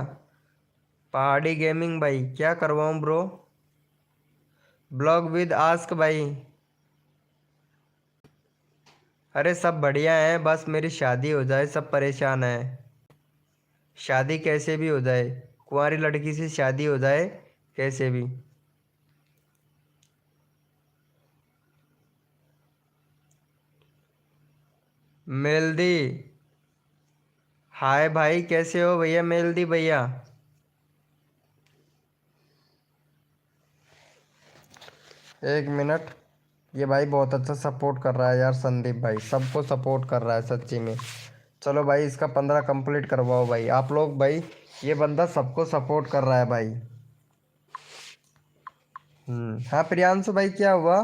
पहाड़ी गेमिंग भाई क्या करवाऊँ ब्रो? ब्लॉग विद आस्क भाई। अरे सब बढ़िया है, बस मेरी शादी हो जाए, सब परेशान है। शादी कैसे भी हो जाए, कुंवारी लड़की से शादी हो जाए कैसे भी। मेहंदी, हाय भाई कैसे हो भैया मेहंदी भैया? एक मिनट। ये भाई बहुत अच्छा सपोर्ट कर रहा है यार, संदीप भाई सबको सपोर्ट कर रहा है सच्ची में। चलो भाई इसका 15 कंप्लीट करवाओ भाई आप लोग भाई, ये बंदा सबको सपोर्ट कर रहा है भाई। हाँ प्रियांशु भाई क्या हुआ?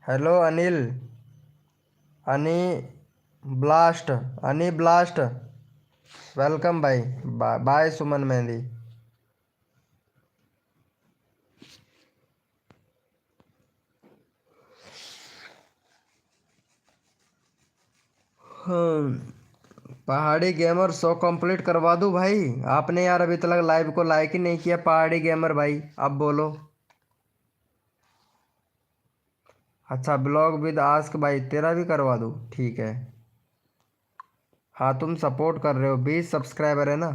हेलो अनिल। अनि ब्लास्ट, अनि ब्लास्ट, वेलकम भाई। बाय सुमन मेहंदी। पहाड़ी गेमर 100 कंप्लीट करवा दूं भाई? आपने यार अभी तक लाइव को लाइक ही नहीं किया पहाड़ी गेमर भाई, अब बोलो। अच्छा ब्लॉग विद आस्क भाई तेरा भी करवा दूं, ठीक है। हाँ तुम सपोर्ट कर रहे हो, 20 सब्सक्राइबर है ना।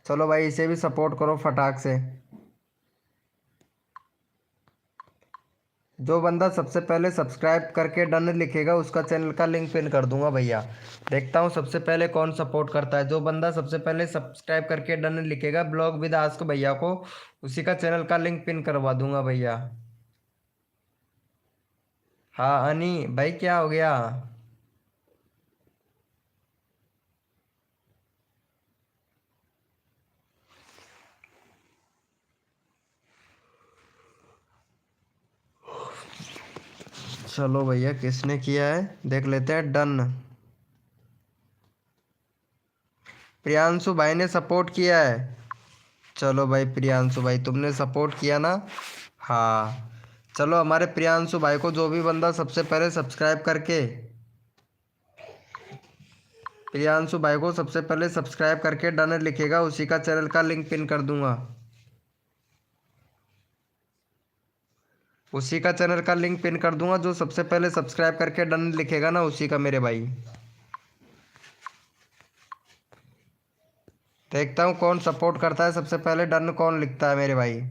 चलो भाई इसे भी सपोर्ट करो फटाक से। जो बंदा सबसे पहले सब्सक्राइब करके डन लिखेगा उसका चैनल का लिंक पिन कर दूंगा भैया। देखता हूँ सबसे पहले कौन सपोर्ट करता है। जो बंदा सबसे पहले सब्सक्राइब करके डन लिखेगा ब्लॉग विद आस्क भैया को, उसी का चैनल का लिंक पिन करवा दूंगा भैया। हाँ अनी भाई क्या हो गया? चलो भैया किसने किया है देख लेते हैं। डन, प्रियांशु भाई ने सपोर्ट किया है। चलो भाई प्रियांशु भाई तुमने सपोर्ट किया ना। हाँ चलो हमारे प्रियांशु भाई को जो भी बंदा सबसे पहले सब्सक्राइब करके, प्रियांशु भाई को सबसे पहले सब्सक्राइब करके डन लिखेगा उसी का चैनल का लिंक पिन कर दूंगा। उसी का चैनल का लिंक पिन कर दूंगा जो सबसे पहले सब्सक्राइब करके डन लिखेगा ना, उसी का मेरे भाई। देखता हूँ कौन सपोर्ट करता है सबसे पहले, डन कौन लिखता है मेरे भाई।